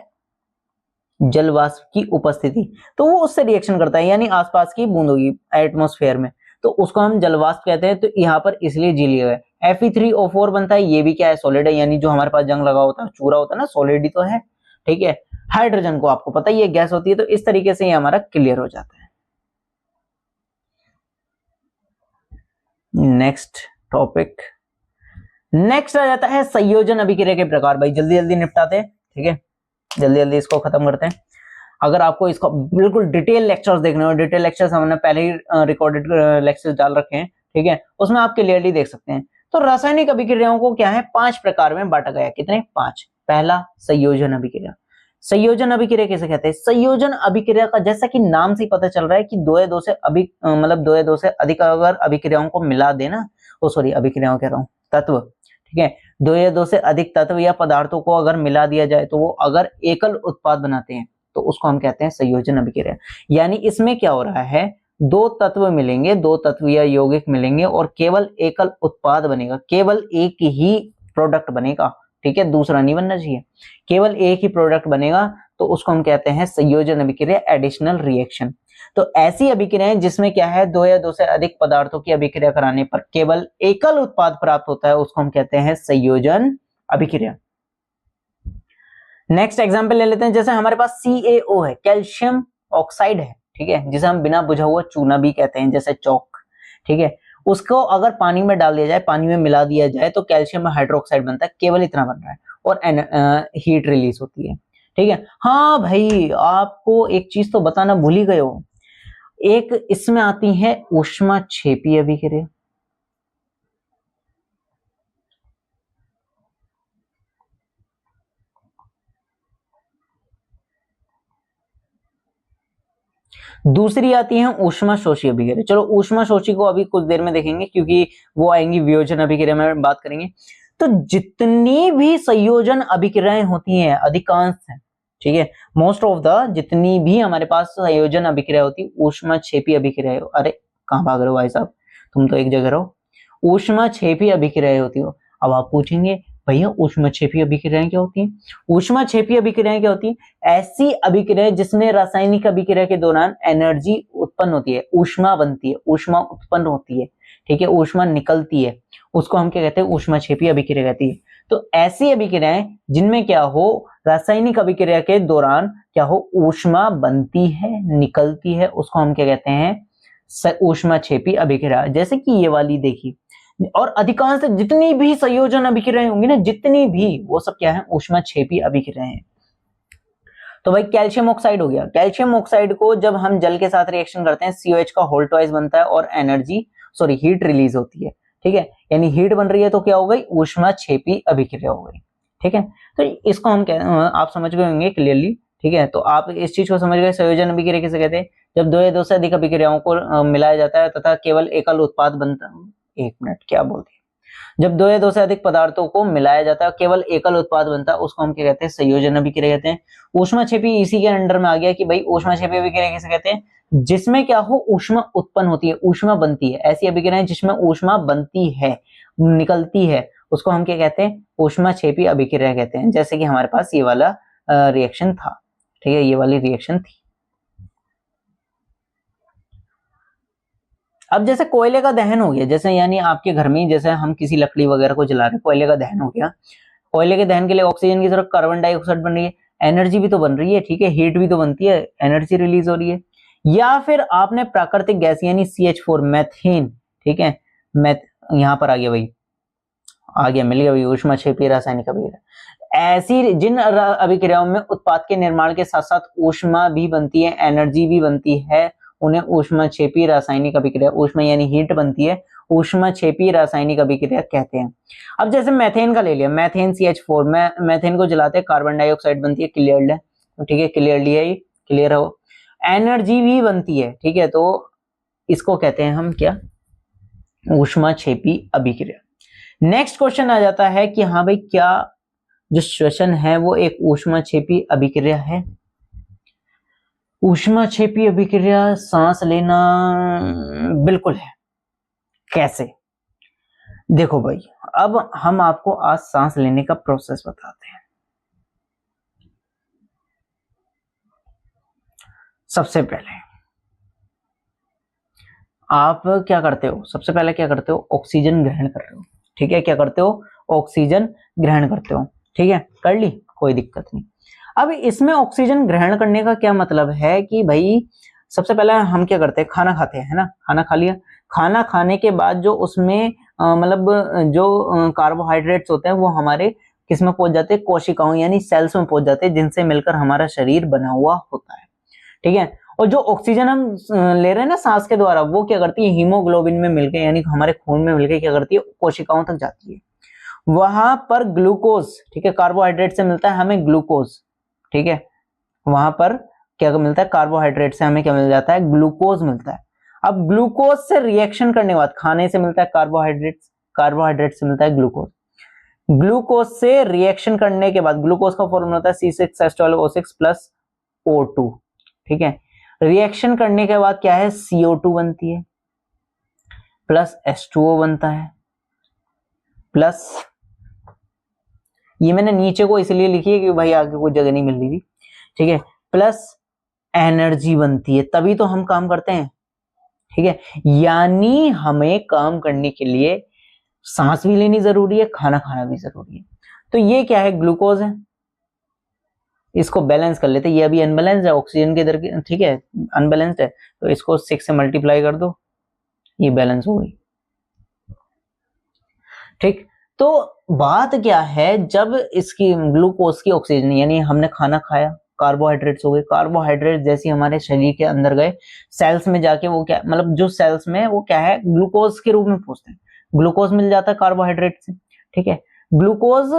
जलवाष्प की उपस्थिति, तो वो उससे रिएक्शन करता है यानी आसपास की बूंदों की, एटमॉस्फेयर में, तो उसको हम जलवाष्प कहते हैं। तो यहाँ पर इसलिए जी लिया है। Fe3O4 बनता है, ये भी क्या है, सॉलिड है, यानी जो हमारे पास जंग लगा होता है, चूरा होता है ना, सॉलिड ही तो है, ठीक है। हाइड्रोजन को आपको पता ही है गैस होती है, तो इस तरीके से ये हमारा क्लियर हो जाता है। नेक्स्ट टॉपिक, नेक्स्ट आ जाता है संयोजन अभिक्रिया के प्रकार। भाई जल्दी जल्दी निपटाते हैं, ठीक है, जल्दी जल्दी इसको खत्म करते हैं। अगर आपको इसको बिल्कुल डिटेल लेक्चर्स देखने हो, डिटेल लेक्चर्स हमने पहले ही रिकॉर्डेड लेक्चर्स डाल रखे हैं, ठीक है, उसमें आप क्लियरली देख सकते हैं। तो रासायनिक अभिक्रियाओं को क्या है, 5 प्रकार में बांटा गया। कितने? 5। पहला संयोजन अभिक्रिया। संयोजन अभिक्रिया किसे कहते हैं? संयोजन अभिक्रिया का जैसा कि नाम से पता चल रहा है कि दो या दो से अधिक अगर अभिक्रियाओं को मिला देना, अभिक्रियाओं कह रहा हूं, तत्व, ठीक है, 2 या 2 से अधिक तत्व या पदार्थों को अगर मिला दिया जाए तो वो अगर एकल उत्पाद बनाते हैं तो उसको हम कहते हैं संयोजन अभिक्रिया। यानी इसमें क्या हो रहा है, 2 तत्व मिलेंगे, 2 तत्व या यौगिक मिलेंगे और केवल एकल उत्पाद बनेगा, केवल एक ही प्रोडक्ट बनेगा, ठीक है, दूसरा नहीं बनना चाहिए, केवल एक ही प्रोडक्ट बनेगा, तो उसको हम कहते हैं संयोजन अभिक्रिया, एडिशनल रिएक्शन। तो ऐसी अभिक्रियाएं जिसमें क्या है, 2 या 2 से अधिक पदार्थों की अभिक्रिया कराने पर केवल एकल उत्पाद प्राप्त होता है, उसको हम कहते हैं संयोजन अभिक्रिया। नेक्स्ट एग्जांपल ले लेते हैं, जैसे हमारे पास CaO है, कैल्शियम ऑक्साइड है, ठीक है, जिसे हम बिना बुझा हुआ चूना भी कहते हैं, जैसे चौक, ठीक है, उसको अगर पानी में डाल दिया जाए, पानी में मिला दिया जाए तो कैल्शियम हाइड्रोक्साइड बनता है, केवल इतना बन रहा है, और हीट रिलीज होती है, ठीक है। हाँ भाई, आपको एक चीज तो बताना भूल ही गए हो, एक इसमें आती है ऊष्माक्षेपी अभिक्रिया। दूसरी आती है ऊष्माशोषी अभिक्रिया। चलो ऊष्माशोषी को अभी कुछ देर में देखेंगे, क्योंकि वो आएंगी वियोजन अभिक्रिया में बात करेंगे। तो जितनी भी संयोजन अभिक्रियाएं होती हैं, अधिकांश है, ठीक है, मोस्ट ऑफ द जितनी भी हमारे पास संयोजन अभिक्रिया होती है, ऊष्माक्षेपी अभिक्रिया। अरे कहां भाग रहे हो भाई साहब, तुम तो एक जगह रहो। ऊष्माक्षेपी अभिक्रियाएं होती हो। अब आप पूछेंगे भैया ऊष्माक्षेपी अभिक्रियाएं क्या होती हैं? ऊष्माक्षेपी अभिक्रियाएं क्या होती हैं? ऐसी अभिक्रियाएं जिसमें रासायनिक अभिक्रिया के दौरान एनर्जी उत्पन्न होती है, ऊष्मा बनती है, ऊष्मा उत्पन्न होती है, ठीक है, ऊष्मा निकलती है, उसको हम क्या कहते हैं? ऊष्माक्षेपी अभिक्रिया कहती है। तो ऐसी अभिक्रियाएं जिनमें क्या हो, रासायनिक अभिक्रिया के दौरान क्या हो, ऊष्मा बनती है, निकलती है, उसको हम क्या कहते हैं? ऊष्माक्षेपी अभिक्रिया। जैसे कि ये वाली देखिए, और अधिकांश जितनी भी संयोजन अभिक्रियाएं होंगी ना, जितनी भी, वो सब क्या है? ऊष्माक्षेपी अभिक्रियाएं हैं। तो भाई कैल्शियम ऑक्साइड हो गया। कैल्शियम ऑक्साइड को जब हम जल के साथ रिएक्शन करते हैं, COH का होल ट्वाइस बनता है और हीट रिलीज होती है, ठीक है, यानी हीट बन रही है, तो क्या हो गई? ऊष्माक्षेपी अभिक्रिया हो गई, ठीक है। तो इसको हम आप समझ गए होंगे क्लियरली, ठीक है। तो आप इस चीज को समझ गए, संयोजन अभिक्रिया किसे कहते हैं? जब 2 या 2 से अधिक अभिक्रियाओं को मिलाया जाता है तथा केवल एकल उत्पाद बनता है। एक मिनट, क्या बोलते हैं? जब 2 या 2 से अधिक पदार्थों को मिलाया जाता है, केवल एकल उत्पाद बनता है, उसको हम क्या कहते हैं? संयोजन अभिक्रिया कहते हैं। ऊष्माक्षेपी इसी के अंडर में आ गया कि भाई ऊष्माक्षेपी अभिक्रिया किसे कहते हैं? जिसमें क्या हो, ऊष्मा उत्पन्न होती है, ऊष्मा बनती है। ऐसी अभिक्रियाएं जिसमें ऊष्मा बनती है, निकलती है, उसको हम क्या कहते हैं? ऊष्माक्षेपी अभिक्रिया कहते हैं। जैसे कि हमारे पास ये वाला रिएक्शन था, ठीक है, ये वाली रिएक्शन थी। अब जैसे कोयले का दहन हो गया, जैसे यानी आपके घर में जैसे हम किसी लकड़ी वगैरह को जला रहे हैं, कोयले का दहन हो गया। कोयले के दहन के लिए ऑक्सीजन की जरूरत, कार्बन डाइऑक्साइड बन रही है, एनर्जी भी तो बन रही है, ठीक है, हीट भी तो बनती है, एनर्जी रिलीज हो रही है। या फिर आपने प्राकृतिक गैस यानी CH4 मैथेन, ठीक है, यहाँ पर आ गया भाई, आ गया, मिल गया भाई, ऊष्माक्षेपी रासायनिक अभिक्रिया। ऐसी जिन अभिक्रियाओं में उत्पाद के निर्माण के साथ साथ ऊष्मा भी बनती है, एनर्जी भी बनती है, उन्हें ऊष्माक्षेपी रासायनिक अभिक्रिया, ऊष्मा यानी हीट बनती है, ऊष्माक्षेपी रासायनिक अभिक्रिया कहते हैं। अब जैसे मैथेन का ले लिया, मैथेन CH4, मैथेन को जलाते हैं, कार्बन डाइऑक्साइड बनती है, क्लियर है, ठीक है, क्लियरली है, क्लियर हो, एनर्जी भी बनती है, ठीक है, तो इसको कहते हैं हम क्या? ऊष्माक्षेपी अभिक्रिया। नेक्स्ट क्वेश्चन आ जाता है कि हाँ भाई, क्या जो श्वसन है वो एक ऊष्माक्षेपी अभिक्रिया है? ऊष्माक्षेपी अभिक्रिया सांस लेना बिल्कुल है। कैसे? देखो भाई, अब हम आपको आज सांस लेने का प्रोसेस बताते हैं। सबसे पहले आप क्या करते हो? सबसे पहले क्या करते हो? ऑक्सीजन ग्रहण कर रहे हो, ठीक है, क्या करते हो? ऑक्सीजन ग्रहण करते हो, ठीक है, कर ली, कोई दिक्कत नहीं। अब इसमें ऑक्सीजन ग्रहण करने का क्या मतलब है कि भाई सबसे पहले हम क्या करते हैं? खाना खाते हैं, है ना, खाना खा लिया, खाना खाने के बाद जो उसमें मतलब जो कार्बोहाइड्रेट्स होते हैं वो हमारे किस में पहुंच जाते हैं? कोशिकाओं यानी सेल्स में पहुंच जाते हैं, जिनसे मिलकर हमारा शरीर बना हुआ होता है, ठीक है। और जो ऑक्सीजन हम ले रहे हैं ना सांस के द्वारा, वो क्या करती है, हीमोग्लोबिन में मिलके यानी हमारे खून में मिलके क्या करती है, कोशिकाओं तक जाती है। वहां पर ग्लूकोज, ठीक है, कार्बोहाइड्रेट से मिलता है हमें ग्लूकोज, ठीक है, वहां पर क्या मिलता है, कार्बोहाइड्रेट से हमें क्या मिल जाता है, ग्लूकोज मिलता है। अब ग्लूकोज से रिएक्शन करने के बाद, खाने से मिलता है कार्बोहाइड्रेट, कार्बोहाइड्रेट से मिलता है ग्लूकोज, ग्लूकोज से रिएक्शन करने के बाद, ग्लूकोज का फॉर्मूला होता है C6H12O6 प्लस O2, ठीक है, रिएक्शन करने के बाद क्या है, CO2 बनती है प्लस H2O बनता है, प्लस ये मैंने नीचे को इसलिए लिखी है कि भाई आगे कोई जगह नहीं मिल रही थी, ठीक है, प्लस एनर्जी बनती है, तभी तो हम काम करते हैं, ठीक है, यानी हमें काम करने के लिए सांस भी लेनी जरूरी है, खाना खाना भी जरूरी है। तो ये क्या है, ग्लूकोज है, इसको बैलेंस कर लेते हैं, ये अभी अनबैलेंस्ड है, ऑक्सीजन के दर, ठीक है, अनबैलेंस्ड है, तो इसको 6 से मल्टीप्लाई कर दो, ये बैलेंस हो गई, ठीक। तो बात क्या है, जब इसकी ग्लूकोज की ऑक्सीजन यानी हमने खाना खाया, कार्बोहाइड्रेट्स हो गए, कार्बोहाइड्रेट जैसे हमारे शरीर के अंदर गए, सेल्स में जाके वो क्या, मतलब जो सेल्स में वो क्या है, ग्लूकोज के रूप में पहुंचते हैं, ग्लूकोज मिल जाता है कार्बोहाइड्रेट से, ठीक है, ग्लूकोज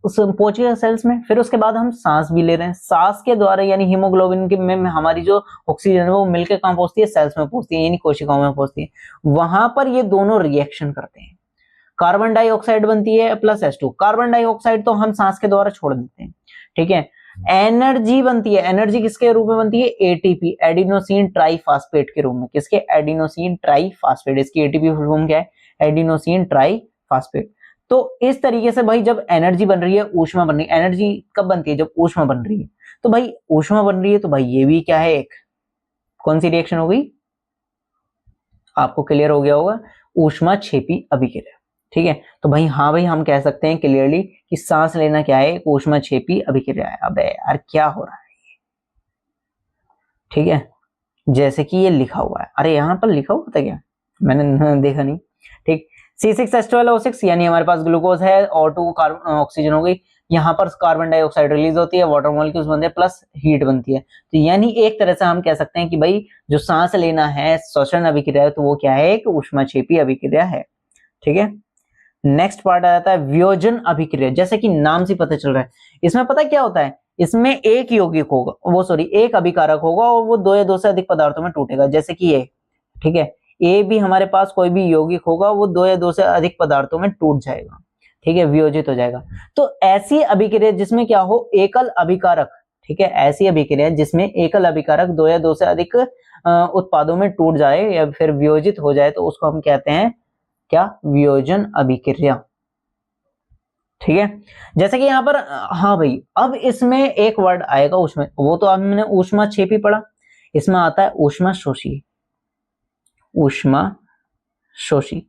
पहुंच गया सेल्स में, फिर उसके बाद हम सांस भी ले रहे हैं, सांस के द्वारा यानी हीमोग्लोबिन के में हमारी जो ऑक्सीजन है वो मिलकर कहां पहुंचती है, सेल्स में पहुंचती है, यानी कोशिकाओं में पहुंचती है, वहां पर ये दोनों रिएक्शन करते हैं, कार्बन डाइऑक्साइड बनती है प्लस H2, कार्बन डाइऑक्साइड तो हम सांस के द्वारा छोड़ देते हैं, ठीक है, एनर्जी बनती है, एनर्जी किसके रूप में बनती है, एटीपी, एडिनोसिन ट्राइफॉस्फेट के रूप में, किसके, एडिनोसिन ट्राइफॉस्फेट, इसकी एटीपी फुल फॉर्म क्या है, एडिनोसिन ट्राइफॉस्फेट। तो इस तरीके से भाई जब एनर्जी बन रही है, ऊष्मा बन रही है, एनर्जी कब बनती है, जब ऊष्मा बन रही है, तो भाई ऊष्मा बन रही है, तो भाई ये भी क्या है, एक कौन सी रिएक्शन हो गई, आपको क्लियर हो गया होगा, ऊष्मा क्षेपी अभिक्रिया, ठीक है। तो भाई हाँ भाई हम कह सकते हैं क्लियरली कि सांस लेना क्या है, एक ऊष्मा क्षेपी अभिक्रिया है। अबे यार क्या हो रहा है ये, ठीक है, जैसे कि ये लिखा हुआ है, अरे यहाँ पर लिखा हुआ था क्या, मैंने देखा नहीं, ठीक, C6H12O6 यानी हमारे पास ग्लूकोज है, O2 ऑक्सीजन हो गई, यहाँ पर कार्बन डाइऑक्साइड रिलीज होती है, वाटर मॉलिक्यूल्स बनते हैं प्लस हीट बनती है, तो यानी एक तरह से हम कह सकते हैं कि भाई जो सांस लेना है, श्वसन अभिक्रिया है, तो वो क्या है, एक ऊष्माक्षेपी अभिक्रिया है, ठीक है। नेक्स्ट पार्ट आ जाता है वियोजन अभिक्रिया, जैसे कि नाम से पता चल रहा है, इसमें पता क्या होता है, इसमें एक यौगिक होगा, वो सॉरी एक अभिकारक होगा और वो 2 या 2 से अधिक पदार्थों में टूटेगा, जैसे कि ये, ठीक है, ए भी हमारे पास कोई भी यौगिक होगा वो 2 या 2 से अधिक पदार्थों में टूट जाएगा, ठीक है, वियोजित हो जाएगा। तो ऐसी अभिक्रिया जिसमें क्या हो, एकल अभिकारक, ठीक है, ऐसी अभिक्रिया जिसमें एकल अभिकारक 2 या 2 से अधिक उत्पादों में टूट जाए या फिर वियोजित हो जाए, तो उसको हम कहते हैं क्या, वियोजन अभिक्रिया, ठीक है। जैसे कि यहाँ पर हाँ भाई, अब इसमें एक वर्ड आएगा उसमें, वो तो हमने ऊष्मा क्षेपी पढ़ा, इसमें आता है ऊष्मा शोषी, ऊष्मा शोषी,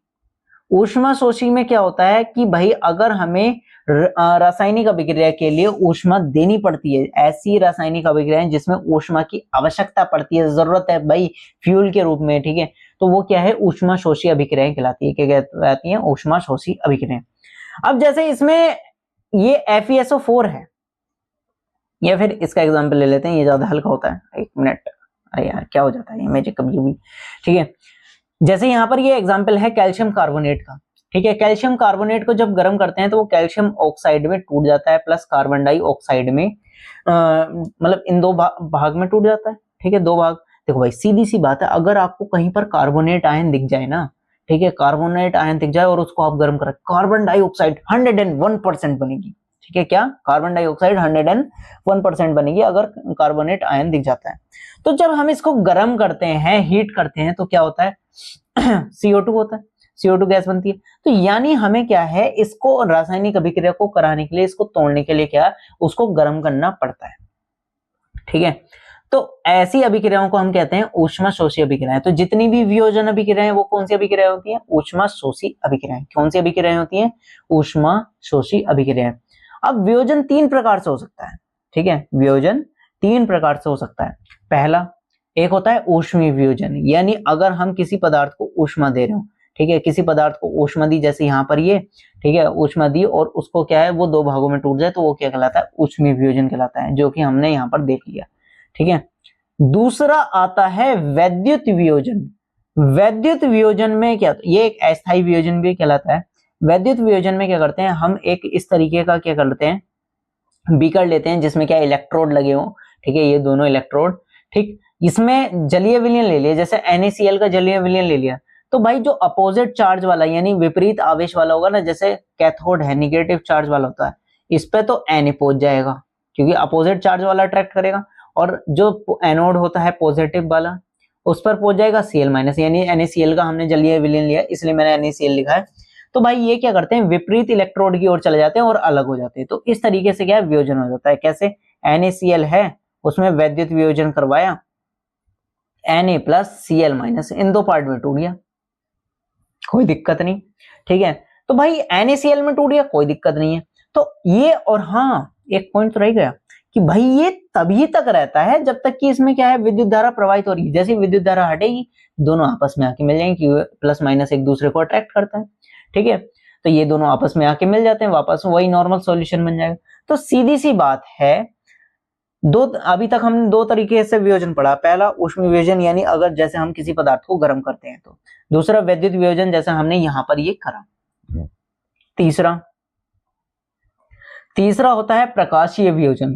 ऊष्मा शोषी में क्या होता है कि भाई अगर हमें रासायनिक अभिक्रिया के लिए ऊष्मा देनी पड़ती है, ऐसी रासायनिक अभिक्रियाएं जिसमें ऊष्मा की आवश्यकता पड़ती है, जरूरत है भाई फ्यूल के रूप में, ठीक है, तो वो क्या है, ऊष्मा शोषी अभिक्रियाएं कहलाती है, क्या कहलाती है, ऊष्मा शोषी अभिक्रियाएं। अब जैसे इसमें ये FeSO4 है, या फिर इसका एग्जाम्पल ले लेते हैं, ये ज्यादा हल्का होता है, एक मिनट, अरे यार क्या हो जाता है मैजिक कभी कभी, ठीक है। जैसे यहाँ पर ये एग्जाम्पल है कैल्शियम कार्बोनेट का, ठीक है, कैल्शियम कार्बोनेट को जब गर्म करते हैं तो वो कैल्शियम ऑक्साइड में टूट जाता है, प्लस कार्बन डाइऑक्साइड में, मतलब इन 2 भाग में टूट जाता है, ठीक है, 2 भाग। देखो भाई सीधी सी बात है, अगर आपको कहीं पर कार्बोनेट आयन दिख जाए ना, ठीक है, कार्बोनेट आयन दिख जाए और उसको आप गर्म करें, कार्बन डाइऑक्साइड 101% बनेगी, ठीक है, क्या, कार्बन डाइऑक्साइड 101% बनेगी अगर कार्बोनेट आयन दिख जाता है। तो जब हम इसको गर्म करते हैं, हीट करते हैं, तो क्या होता है CO2 होता है, CO2 गैस बनती है। तो यानी हमें क्या है, इसको रासायनिक अभिक्रिया को कराने के लिए, इसको तोड़ने के लिए क्या, उसको गर्म करना पड़ता है, ठीक है। तो ऐसी अभिक्रियाओं को हम कहते हैं ऊष्मा शोषी अभिक्रियाएं। तो जितनी भी वियोजन अभिक्रियाएं वो कौन सी अभिक्रियाएं होती हैं, ऊष्मा शोषी अभिक्रियाएं। कौन सी अभिक्रियाएं होती हैं, ऊष्मा शोषी अभिक्रियाएं। अब वियोजन 3 प्रकार से हो सकता है, ठीक है, वियोजन 3 प्रकार से हो सकता है। पहला एक होता है ऊष्मीय वियोजन, यानी अगर हम किसी पदार्थ को ऊष्मा दे रहे हो, ठीक है, किसी पदार्थ को ऊष्मा दी, जैसे यहाँ पर ये, ठीक है, ऊष्मा दी और उसको क्या है, वो 2 भागों में टूट जाए, तो वो क्या कहलाता है, ऊष्मीय वियोजन कहलाता है, जो कि हमने यहाँ पर देख लिया, ठीक है। दूसरा आता है वैद्युत वियोजन। वैद्युत वियोजन में क्या, ये एक अस्थायी वियोजन भी कहलाता है। वैद्युत वियोजन में क्या करते हैं हम, एक इस तरीके का क्या करते हैं, बीकर लेते हैं जिसमें क्या इलेक्ट्रोड लगे हो, ठीक है, ये दोनों इलेक्ट्रोड, ठीक, इसमें जलीय विलयन ले लिया, जैसे NaCl का जलीय विलयन ले लिया, तो भाई जो अपोजिट चार्ज वाला यानी विपरीत आवेश वाला होगा ना, जैसे कैथोड है निगेटिव चार्ज वाला होता है, इस पे तो Na पहुंच जाएगा क्योंकि अपोजिट चार्ज वाला अट्रैक्ट करेगा, और जो एनोड होता है पॉजिटिव वाला उस पर पहुंच जाएगा Cl- यानी NaCl का हमने जलीय विलयन लिया इसलिए मैंने NaCl लिखा है। तो भाई ये क्या करते हैं विपरीत इलेक्ट्रोड की ओर चले जाते हैं और अलग हो जाते हैं, तो इस तरीके से क्या है वियोजन हो जाता है। कैसे, NaCl है उसमें वैद्युत वियोजन करवाया, Na+Cl- इन दो पार्ट में टूट गया, कोई दिक्कत नहीं, ठीक है। तो भाई NaCl में टूट गया, कोई दिक्कत नहीं है। तो ये, और हाँ एक पॉइंट तो रह गया कि भाई ये तभी तक रहता है जब तक कि इसमें क्या है विद्युत धारा प्रवाहित हो रही है। जैसे विद्युत धारा हटेगी दोनों आपस में आके मिल जाएंगे क्योंकि प्लस माइनस एक दूसरे को अट्रैक्ट करता है, ठीक है। तो ये दोनों आपस में आके मिल जाते हैं, वापस वही नॉर्मल सॉल्यूशन बन जाएगा। तो सीधी सी बात है, अभी तक हमने दो तरीके से वियोजन पढ़ा, पहला ऊष्मीय वियोजन यानी अगर जैसे हम किसी पदार्थ को गर्म करते हैं तो, दूसरा वैद्युत वियोजन जैसे हमने यहां पर ये करा, तीसरा होता है प्रकाशीय वियोजन।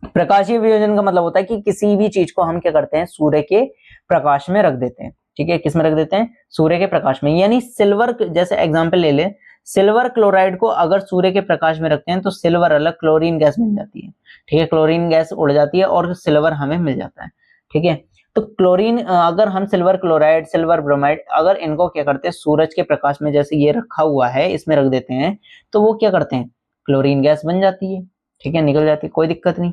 प्रकाशीय वियोजन का मतलब होता है कि किसी भी चीज को हम क्या करते हैं सूर्य के प्रकाश में रख देते हैं, ठीक है, किस में रख देते हैं, सूर्य के प्रकाश में। यानी सिल्वर, जैसे एग्जांपल ले ले, सिल्वर क्लोराइड को अगर सूर्य के प्रकाश में रखते हैं तो सिल्वर अलग क्लोरीन गैस मिल जाती है, ठीक है, क्लोरीन गैस उड़ जाती है और सिल्वर हमें मिल जाता है, ठीक है। तो क्लोरीन, अगर हम सिल्वर क्लोराइड, सिल्वर ब्रोमाइड, अगर इनको क्या करते हैं सूरज के प्रकाश में, जैसे ये रखा हुआ है इसमें रख देते हैं, तो वो क्या करते हैं क्लोरीन गैस बन जाती है, ठीक है, निकल जाती है, कोई दिक्कत नहीं।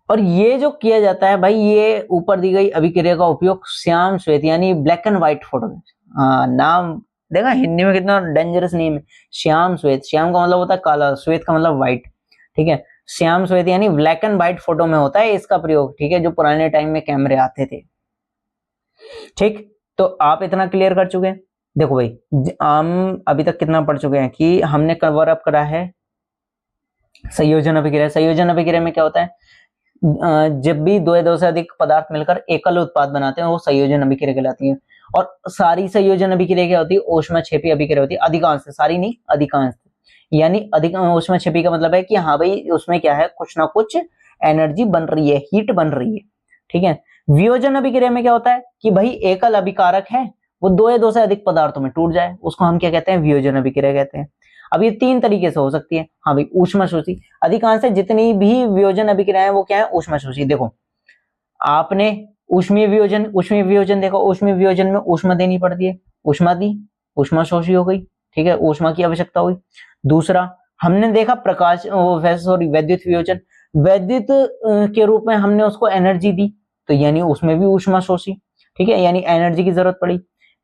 और ये जो किया जाता है भाई, ये ऊपर दी गई अभिक्रिया का उपयोग श्याम श्वेत यानी ब्लैक एंड व्हाइट फोटो, नाम देखा हिंदी में कितना डेंजरस नेम है, श्याम श्वेत। श्याम का मतलब होता है काला, श्वेत का मतलब व्हाइट, ठीक है। श्याम श्वेत यानी ब्लैक एंड व्हाइट फोटो में होता है इसका प्रयोग, ठीक है, जो पुराने टाइम में कैमरे आते थे, ठीक। तो आप इतना क्लियर कर चुके हैं। देखो भाई हम अभी तक कितना पढ़ चुके हैं कि हमने कवर अप करा है संयोजन अभिक्रिया। संयोजन अभिक्रिया में क्या होता है, जब भी दो या दो से अधिक पदार्थ मिलकर एकल उत्पाद बनाते हैं वो संयोजन अभिक्रिया कहलाती है। और सारी संयोजन अभिक्रिया क्या होती है, ऊष्माक्षेपी अभिक्रिया होती है, अधिकांश, सारी नहीं अधिकांश, यानी अधिक ऊष्माक्षेपी का मतलब है कि हाँ भाई उसमें क्या है कुछ ना कुछ एनर्जी बन रही है, हीट बन रही है, ठीक है। वियोजन अभिक्रिया में क्या होता है कि भाई एकल अभिकारक है वो दो या दो से अधिक पदार्थों में टूट जाए, उसको हम क्या कहते हैं वियोजन अभिक्रिया कहते हैं। अब ये तीन तरीके से हो सकती है, हाँ भाई ऊष्माशोषी, अधिकांश जितनी भी वियोजन अभिक्रियाएं वो क्या है ऊष्माशोषी। देखो आपने ऊष्मीय वियोजन देखो, ऊष्मीय वियोजन में ऊष्मा देनी पड़ती है, ऊष्मा दी, ऊष्माशोषी हो गई, ठीक है, ऊष्मा की आवश्यकता हुई। दूसरा हमने देखा वैद्युत वियोजन, वैद्युत के रूप में हमने उसको एनर्जी दी, तो यानी उसमें भी ऊष्माशोषी, ठीक है, यानी एनर्जी की जरूरत पड़ी।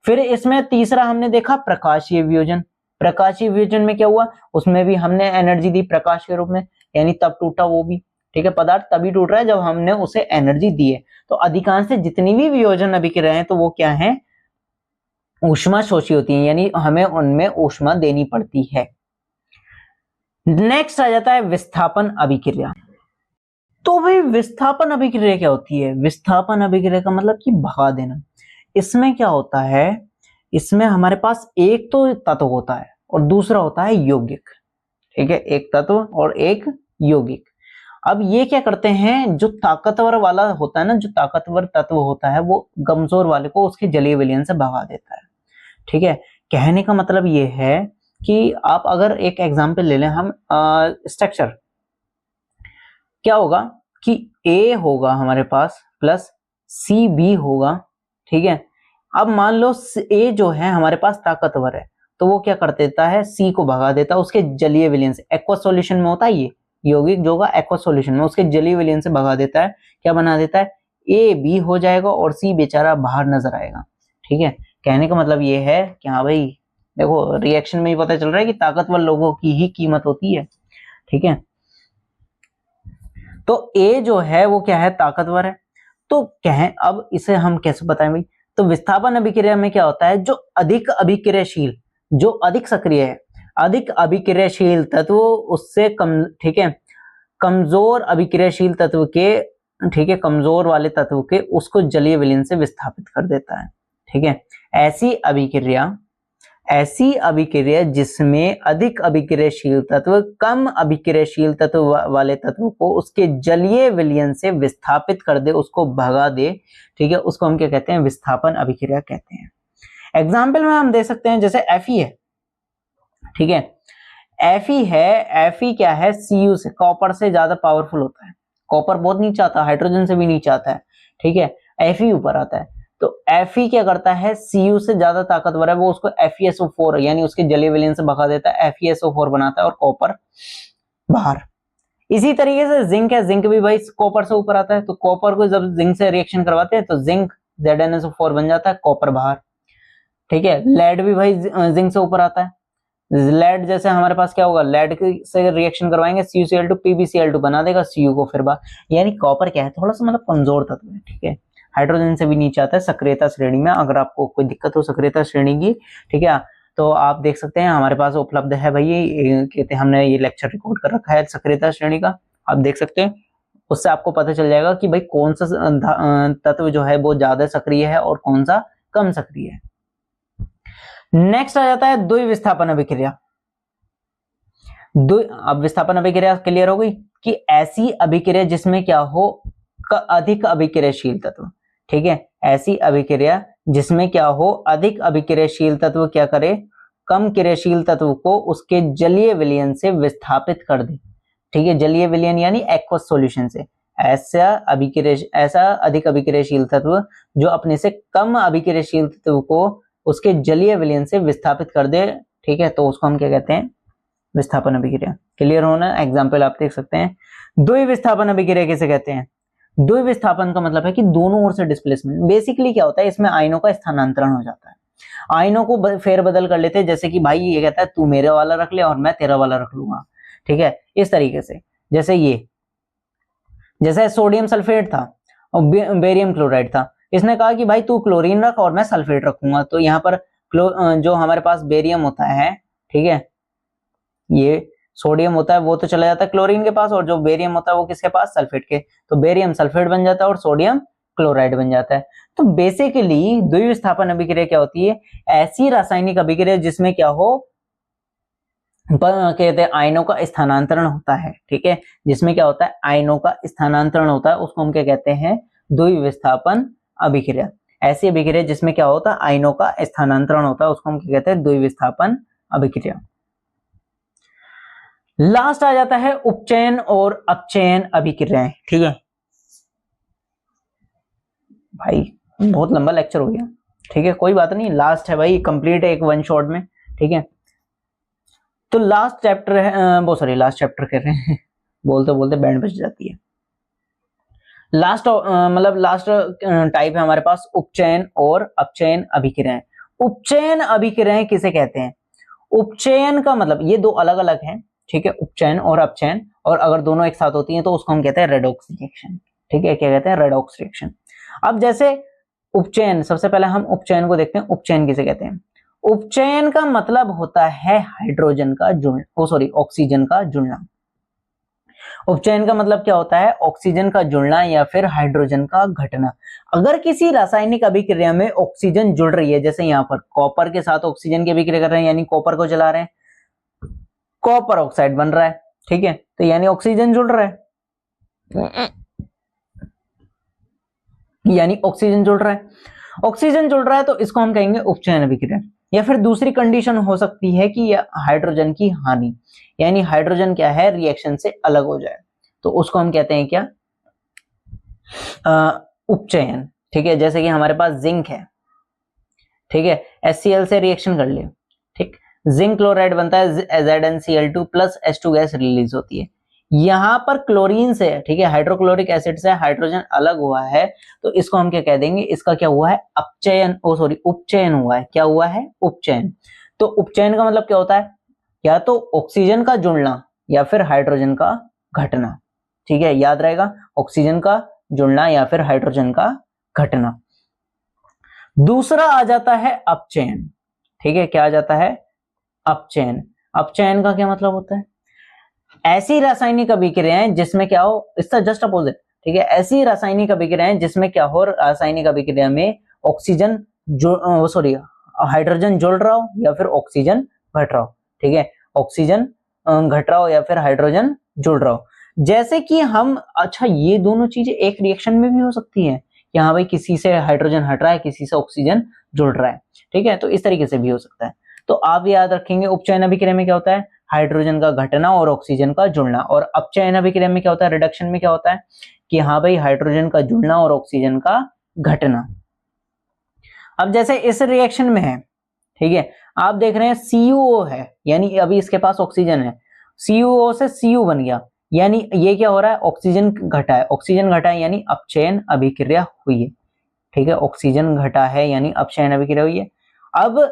फिर इसमें तीसरा हमने देखा प्रकाशीय वियोजन। प्रकाशीय वियोजन में क्या हुआ, उसमें भी हमने एनर्जी दी प्रकाश के रूप में, यानी तब टूटा वो भी, ठीक है, पदार्थ तभी टूट रहा है जब हमने उसे एनर्जी दी है। तो अधिकांश से जितनी भी वियोजन अभिक्रियाएं हैं तो वो क्या है ऊष्मा शोषी होती है, यानी हमें उनमें ऊष्मा देनी पड़ती है। नेक्स्ट आ जाता है विस्थापन अभिक्रिया। तो भाई विस्थापन अभिक्रिया क्या होती है, विस्थापन अभिक्रिया का मतलब कि भगा देना। इसमें क्या होता है, इसमें हमारे पास एक तो तत्व होता है और दूसरा होता है यौगिक, ठीक है, एक तत्व और एक यौगिक। अब ये क्या करते हैं, जो ताकतवर वाला होता है ना, जो ताकतवर तत्व होता है वो कमजोर वाले को उसके जलीय विलयन से भगा देता है, ठीक है। कहने का मतलब ये है कि आप अगर एक एग्जांपल ले लें, हम स्ट्रक्चर क्या होगा कि A होगा हमारे पास प्लस CB होगा, ठीक है। अब मान लो A जो है हमारे पास ताकतवर है तो वो क्या कर देता है C को भगा देता है उसके जलीय विलयन से। एक्वस सॉल्यूशन में होता है ये यौगिक जो होगा एक्वस सॉल्यूशन में उसके जलीय विलयन से भगा देता है, क्या बना देता है A B हो जाएगा और C बेचारा बाहर नजर आएगा, ठीक है। कहने का मतलब ये है कि हाँ भाई देखो रिएक्शन में ही पता चल रहा है कि ताकतवर लोगों की ही कीमत होती है, ठीक है। तो A जो है वो क्या है ताकतवर है, तो कहें अब इसे हम कैसे बताएं भाई। तो विस्थापन अभिक्रिया में क्या होता है, जो अधिक अभिक्रियाशील, जो अधिक सक्रिय है, अधिक अभिक्रियाशील तत्व उससे कम, ठीक है, कमजोर अभिक्रियाशील तत्व के, ठीक है, कमजोर वाले तत्व के उसको जलीय विलयन से विस्थापित कर देता है। ठीक है, ऐसी अभिक्रिया जिसमें अधिक अभिक्रियाशील तत्व कम अभिक्रियाशील तत्व वाले तत्व को उसके जलीय विलयन से विस्थापित कर दे, उसको भगा दे, ठीक है, उसको हम क्या कहते हैं, विस्थापन अभिक्रिया कहते हैं। एग्जाम्पल में हम दे सकते हैं जैसे Fe है, ठीक है, Fe क्या है, Cu से, कॉपर से ज्यादा पावरफुल होता है। कॉपर बहुत नीचे आता है, हाइड्रोजन से भी नीचे आता है, ठीक है, Fe ऊपर आता है। तो Fe क्या करता है, Cu से ज्यादा ताकतवर है, वो उसको FeSO4 यानी उसके जलीय विलयन से भगा देता है, FeSO4 बनाता है और कॉपर बाहर। इसी तरीके से जिंक है, जिंक भी भाई कॉपर से ऊपर आता है, तो कॉपर को जब जिंक से रिएक्शन करवाते हैं तो जिंक ZnSO4 बन जाता है, कॉपर बाहर। ठीक है, लेड भी भाई जिंक से ऊपर आता है। लेड जैसे हमारे पास क्या होगा, लेड से रिएक्शन करवाएंगे CuCl2 PbCl2 बना देगा, Cu को फिर बाहर। यानी कॉपर क्या है, थोड़ा सा मतलब कमजोर तत्व है, ठीक है, हाइड्रोजन से भी नीचे आता है सक्रियता श्रेणी में। अगर आपको कोई दिक्कत हो सक्रियता श्रेणी की, ठीक है, तो आप देख सकते हैं हमारे पास उपलब्ध है भाई, कहते हैं हमने ये लेक्चर रिकॉर्ड कर रखा है सक्रियता श्रेणी का, आप देख सकते हैं। उससे आपको पता चल जाएगा कि भाई कौन सा तत्व जो है वो ज्यादा सक्रिय है और कौन सा कम सक्रिय है। नेक्स्ट आ जाता है द्वि विस्थापन अभिक्रिया। अब विस्थापन अभिक्रिया क्लियर हो गई कि ऐसी अभिक्रिया जिसमें क्या हो, अधिक अभिक्रियाशील तत्व, ठीक है, ऐसी अभिक्रिया जिसमें क्या हो, अधिक अभिक्रियाशील तत्व क्या करे, कम क्रियाशील तत्व को उसके जलीय विलयन से विस्थापित कर दे। ठीक है, जलीय विलयन यानी एक्वस सॉल्यूशन से। ऐसा अधिक अभिक्रियाशील तत्व जो अपने से कम अभिक्रियाशील तत्व को उसके जलीय विलयन से विस्थापित कर दे, ठीक है, तो उसको हम क्या कहते हैं, विस्थापन अभिक्रिया। क्लियर होना, एग्जाम्पल आप देख सकते हैं। द्वि विस्थापन अभिक्रिया किसे कहते हैं, द्वि विस्थापन का मतलब है कि दोनों ओर से डिस्प्लेसमेंट। बेसिकली क्या होता है, इसमें आयनों का स्थानांतरण हो जाता है, आयनों को फेरबदल कर लेते हैं, जैसे कि भाई ये कहता है तू मेरे वाला रख ले और मैं तेरा वाला रख लूंगा, ठीक है, इस तरीके से। जैसे ये, जैसे सोडियम सल्फेट था और बेरियम क्लोराइड था, इसने कहा कि भाई तू क्लोरीन रख और मैं सल्फेट रखूंगा, तो यहाँ पर जो हमारे पास बेरियम होता है, ठीक है, ये सोडियम होता है वो तो चला जाता है क्लोरीन के पास, और जो बेरियम होता है वो किसके पास, सल्फेट के, तो बेरियम सल्फेट बन जाता है और सोडियम क्लोराइड बन जाता है। तो बेसिकली द्विविस्थापन अभिक्रिया क्या होती है, ऐसी रासायनिक अभिक्रिया जिसमें क्या हो, कहते हैं आयनों का स्थानांतरण होता है, ठीक है, जिसमें क्या होता है, आयनों का स्थानांतरण होता है, उसको हम क्या कहते हैं, द्विविस्थापन अभिक्रिया। ऐसी अभिक्रिया जिसमें क्या होता है, आयनों का स्थानांतरण होता है, उसको हम क्या कहते हैं, द्विविस्थापन अभिक्रिया। लास्ट आ जाता है उपचयन और अपचयन अभिक्रियाएं। ठीक है भाई, बहुत लंबा लेक्चर हो गया, ठीक है, कोई बात नहीं, लास्ट है भाई, कंप्लीट है एक वन शॉट में, ठीक है। तो लास्ट चैप्टर है, वो सॉरी लास्ट चैप्टर कह रहे हैं बोलते बोलते बैंड बज जाती है। लास्ट मतलब लास्ट टाइप है हमारे पास उपचयन और अपचयन अभिक्रियाएं। उपचयन अभिक्रियाएं किसे कहते हैं, उपचयन का मतलब ये दो अलग अलग हैं, ठीक है, उपचयन और अपचयन, और अगर दोनों एक साथ होती हैं तो उसको हम कहते हैं रेडॉक्स रिएक्शन। ठीक है, क्या कहते हैं, रेडॉक्स रिएक्शन। अब जैसे उपचयन, सबसे पहले हम उपचयन को देखते हैं। उपचयन किसे कहते हैं, उपचयन का मतलब होता है हाइड्रोजन का जुड़ना, सॉरी ऑक्सीजन का जुड़ना। उपचयन का मतलब क्या होता है, ऑक्सीजन का जुड़ना या फिर हाइड्रोजन का घटना। अगर किसी रासायनिक अभिक्रिया में ऑक्सीजन जुड़ रही है, जैसे यहाँ पर कॉपर के साथ ऑक्सीजन की अभिक्रिया कर रहे हैं, यानी कॉपर को जला रहे हैं, कॉपर ऑक्साइड बन रहा है, ठीक है, तो यानी ऑक्सीजन जुड़ रहा है, यानी ऑक्सीजन जुड़ रहा है। ऑक्सीजन जुड़ रहा है तो इसको हम कहेंगे उपचयन अभिक्रिया। या फिर दूसरी कंडीशन हो सकती है कि हाइड्रोजन की हानि, यानी हाइड्रोजन क्या है, रिएक्शन से अलग हो जाए, तो उसको हम कहते हैं क्या, उपचयन। ठीक है, जैसे कि हमारे पास जिंक है, ठीक है, HCl से रिएक्शन कर लिया, ठीक, जिंक क्लोराइड बनता है, ZnCl2 plus H2 gas release होती है। यहां पर क्लोरीन से, ठीक है, हाइड्रोक्लोरिक एसिड से हाइड्रोजन अलग हुआ है, तो इसको हम क्या कह देंगे, इसका क्या हुआ है, अपचयन, सॉरी उपचयन हुआ है। क्या हुआ है, उपचयन। तो उपचयन का मतलब क्या होता है, या तो ऑक्सीजन का जुड़ना या फिर हाइड्रोजन का घटना। ठीक है, याद रहेगा, ऑक्सीजन का जुड़ना या फिर हाइड्रोजन का घटना। दूसरा आ जाता है अपचयन। ठीक है, क्या आ जाता है, अपचयन। अपचयन का क्या मतलब होता है, ऐसी रासायनिक अभिक्रियाएं जिसमें क्या हो, इसका जस्ट अपोजिट, ठीक है, ऐसी रासायनिक अभिक्रियाएं जिसमें क्या हो, रासायनिक अभिक्रिया में ऑक्सीजन जो सॉरी हाइड्रोजन जुड़ रहा हो या फिर ऑक्सीजन घट रहा हो, ठीक है, ऑक्सीजन घट रहा हो या फिर हाइड्रोजन जुड़ रहा हो। जैसे कि हम, अच्छा ये दोनों चीजें एक रिएक्शन में भी हो सकती है कि हाँ भाई किसी से हाइड्रोजन हट रहा है, किसी से ऑक्सीजन जुड़ रहा है, ठीक है, तो इस तरीके से भी हो सकता है। तो आप याद रखेंगे उपचयन अभिक्रिया में क्या होता है, हाइड्रोजन का घटना और ऑक्सीजन का जुड़ना, और अपचयन अभिक्रिया में क्या होता है, रिडक्शन में क्या होता है कि हाँ भाई हाइड्रोजन का जुड़ना और ऑक्सीजन का घटना। अब जैसे इस रिएक्शन में है, ठीक है, आप देख रहे हैं CuO है, यानी अभी इसके पास ऑक्सीजन है, CuO से Cu बन गया, यानी ये क्या हो रहा है, ऑक्सीजन घटा है, ऑक्सीजन घटा है यानी अपचयन अभिक्रिया हुई है, ठीक है, ऑक्सीजन घटा है यानी अपचयन अभिक्रिया हुई है। अब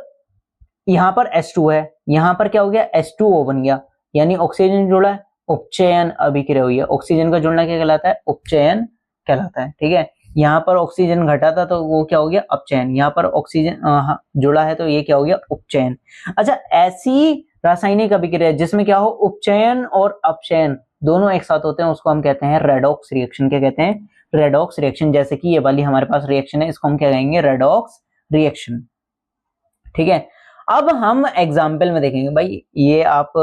यहाँ पर H2 है, यहाँ पर क्या हो गया, H2O बन गया, यानी ऑक्सीजन जुड़ा है, उपचयन अभिक्रिया हुई है। ऑक्सीजन का जुड़ना क्या कहलाता है, उपचयन कहलाता है, ठीक है। यहाँ पर ऑक्सीजन घटा था तो वो क्या हो गया, अपचयन, यहाँ पर ऑक्सीजन जुड़ा है तो ये क्या हो गया, उपचयन। अच्छा, ऐसी रासायनिक अभिक्रिया जिसमें क्या हो, उपचयन और अपचयन दोनों एक साथ होते हैं, उसको हम कहते हैं रेडॉक्स रिएक्शन। क्या कहते हैं, रेडॉक्स रिएक्शन। जैसे कि ये वाली हमारे पास रिएक्शन है, इसको हम क्या कहेंगे, रेडॉक्स रिएक्शन, ठीक है। अब हम एग्जाम्पल में देखेंगे भाई, ये आप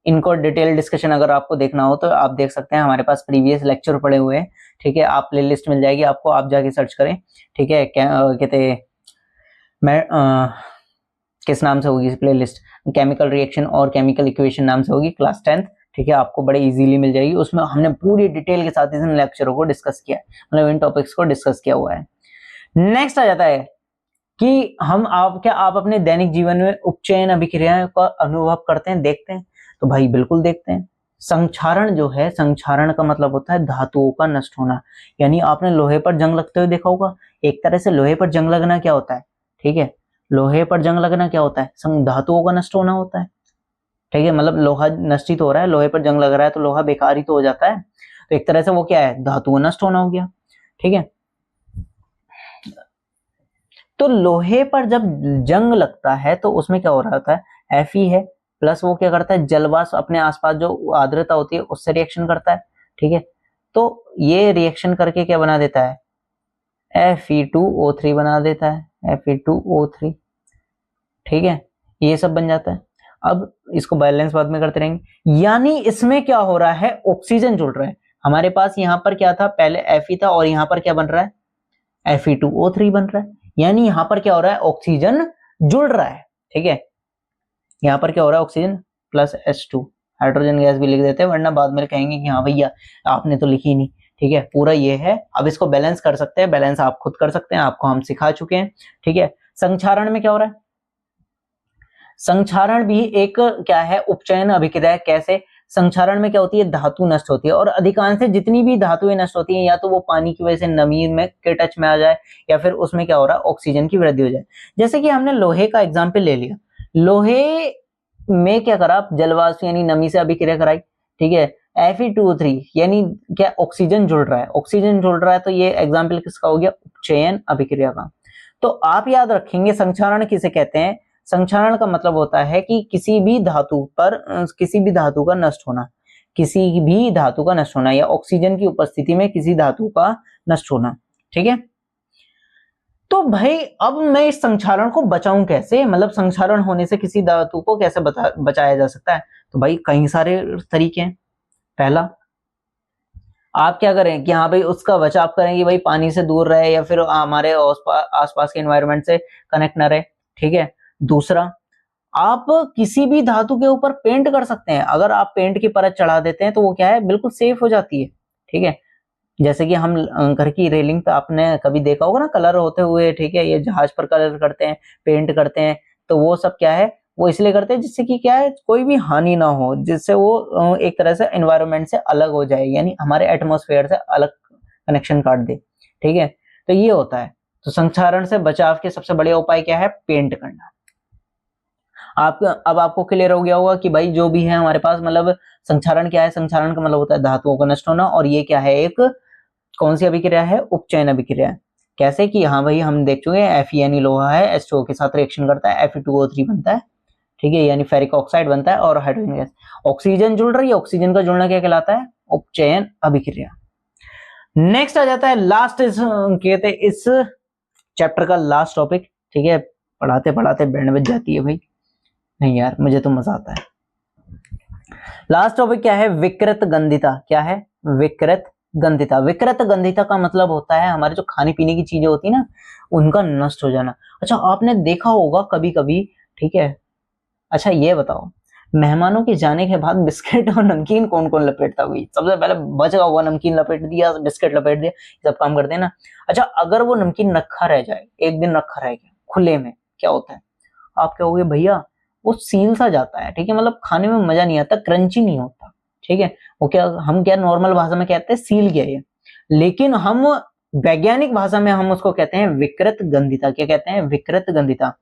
इनको डिटेल डिस्कशन अगर आपको देखना हो तो आप देख सकते हैं, हमारे पास प्रीवियस लेक्चर पड़े हुए हैं, ठीक है, आप प्लेलिस्ट मिल जाएगी आपको, आप जाके सर्च करें, ठीक है। कहते मैं किस नाम से होगी प्लेलिस्ट, केमिकल रिएक्शन और केमिकल इक्वेशन नाम से होगी, क्लास 10th, ठीक है, आपको बड़े इजीली मिल जाएगी। उसमें हमने पूरी डिटेल के साथ इन लेक्चरों को डिस्कस किया है, मतलब इन टॉपिक्स को डिस्कस किया हुआ है। नेक्स्ट आ जाता है कि आप अपने दैनिक जीवन में उपचयन अभिक्रियाओं का अनुभव करते हैं, देखते हैं? तो भाई बिल्कुल देखते हैं। संक्षारण जो है, संक्षारण का मतलब होता है धातुओं का नष्ट होना, यानी आपने लोहे पर जंग लगते हुए देखा होगा। एक तरह से लोहे पर जंग लगना क्या होता है, ठीक है, लोहे पर जंग लगना क्या होता है, धातुओं का नष्ट होना होता है, ठीक है, मतलब लोहा नष्टित हो रहा है, लोहे पर जंग लग रहा है तो लोहा बेकार ही तो हो जाता है, तो एक तरह से वो क्या है, धातु नष्ट होना हो गया, ठीक है। तो लोहे पर जब जंग लगता है तो उसमें क्या हो रहा होता है, Fe है, प्लस वो क्या करता है, जलवाष्प अपने आसपास जो आर्द्रता होती है उससे रिएक्शन करता है, ठीक है। तो ये रिएक्शन करके क्या बना देता है, Fe2O3 बना देता है, Fe2O3, ठीक है, ये सब बन जाता है। अब इसको बैलेंस बाद में करते रहेंगे, यानी इसमें क्या हो रहा है, ऑक्सीजन जुड़ रहा है। हमारे पास यहाँ पर क्या था, पहले Fe था और यहाँ पर क्या बन रहा है, Fe2O3 बन रहा है, यानी यहाँ पर क्या हो रहा है, ऑक्सीजन जुड़ रहा है, ठीक है। यहाँ पर क्या हो रहा है, oxygen plus H2, hydrogen gas भी लिख देते हैं वरना बाद में कहेंगे कि हाँ भैया आपने तो लिखी नहीं, ठीक है, पूरा ये है। अब इसको बैलेंस कर सकते हैं, बैलेंस आप खुद कर सकते हैं, आपको हम सिखा चुके हैं, ठीक है। संक्षारण में क्या हो रहा है, संक्षारण भी एक क्या है, उपचयन अभिक्रिया। कैसे, संक्षारण में क्या होती है, धातु नष्ट होती है, और अधिकांश जितनी भी धातुएं नष्ट होती हैं या तो वो पानी की वजह से नमी में के टच में आ जाए या फिर उसमें क्या हो रहा है, ऑक्सीजन की वृद्धि हो जाए। जैसे कि हमने लोहे का एग्जाम्पल ले लिया, लोहे में क्या करा, जलवाष्प यानी नमी से अभिक्रिया कराई, ठीक है, Fe2O3 यानी क्या, ऑक्सीजन जुड़ रहा है, ऑक्सीजन जुड़ रहा है, तो ये एग्जाम्पल किसका हो गया, उपचयन अभिक्रिया का। तो आप याद रखेंगे संक्षारण किसे कहते हैं, संक्षारण का मतलब होता है कि किसी भी धातु पर किसी भी धातु का नष्ट होना, किसी भी धातु का नष्ट होना या ऑक्सीजन की उपस्थिति में किसी धातु का नष्ट होना, ठीक है। तो भाई अब मैं इस संक्षारण को बचाऊं कैसे, मतलब संक्षारण होने से किसी धातु को कैसे बचाया जा सकता है, तो भाई कई सारे तरीके हैं। पहला, आप क्या करें कि हाँ भाई उसका बचाव करें कि भाई पानी से दूर रहे या फिर हमारे आसपास के एनवायरनमेंट से कनेक्ट ना रहे, ठीक है। दूसरा, आप किसी भी धातु के ऊपर पेंट कर सकते हैं, अगर आप पेंट की परत चढ़ा देते हैं तो वो क्या है, बिल्कुल सेफ हो जाती है, ठीक है। जैसे कि हम घर की रेलिंग पे आपने कभी देखा होगा ना कलर होते हुए, ठीक है, ये जहाज पर कलर करते हैं, पेंट करते हैं, तो वो सब क्या है, वो इसलिए करते हैं जिससे कि क्या है, कोई भी हानि ना हो, जिससे वो एक तरह से एनवायरनमेंट से अलग हो जाए, यानी हमारे एटमॉस्फेयर से अलग कनेक्शन काट दे, ठीक है। तो ये होता है। तो संक्षारण से बचाव के सबसे बड़े उपाय क्या है, पेंट करना। अब आपको क्लियर हो गया होगा कि भाई जो भी है हमारे पास, मतलब संक्षारण क्या है, संक्षारण का मतलब होता है धातुओं का नष्ट होना, और ये क्या है, एक कौन सी अभिक्रिया है, उपचयन अभिक्रिया। कैसे कि हाँ भाई हम देख चुके हैं, Fe यानी लोहा है, H2O के साथ रिएक्शन करता है, Fe2O3 बनता है, ठीक है, यानी फेरिक ऑक्साइड बनता है और हाइड्रोजन गैस। ऑक्सीजन जुड़ रही है, ऑक्सीजन का जुड़ना क्या कहलाता है? उपचयन अभिक्रिया। नेक्स्ट आ जाता है लास्ट, कहते हैं इस चैप्टर का लास्ट टॉपिक, ठीक है, पढ़ाते पढ़ाते बैंड बज जाती है भाई, नहीं यार मुझे तो मजा आता है। लास्ट टॉपिक क्या है? विकृत गंधिता। क्या है? विकृत गंधिता। विकृत गंधिता का मतलब होता है हमारे जो खाने पीने की चीजें होती है ना, उनका नष्ट हो जाना। अच्छा, आपने देखा होगा कभी कभी, ठीक है, अच्छा ये बताओ, मेहमानों के जाने के बाद बिस्किट और नमकीन कौन कौन लपेटता हुई? सबसे पहले बचा हुआ नमकीन लपेट दिया, बिस्किट लपेट दिया, सब काम करते हैं ना। अच्छा, अगर वो नमकीन रखा रह जाए, एक दिन रखा रह गया खुले में, क्या होता है? आप कहोगे भैया वो सील सा जाता है, ठीक है, मतलब खाने में मजा नहीं आता, क्रंची नहीं होता, ठीक है, वो क्या, हम क्या नॉर्मल भाषा में कहते हैं सील गया ये, लेकिन हम वैज्ञानिक भाषा में हम उसको कहते हैं विकृत गंधिता। क्या कहते हैं? विकृत गंधिता।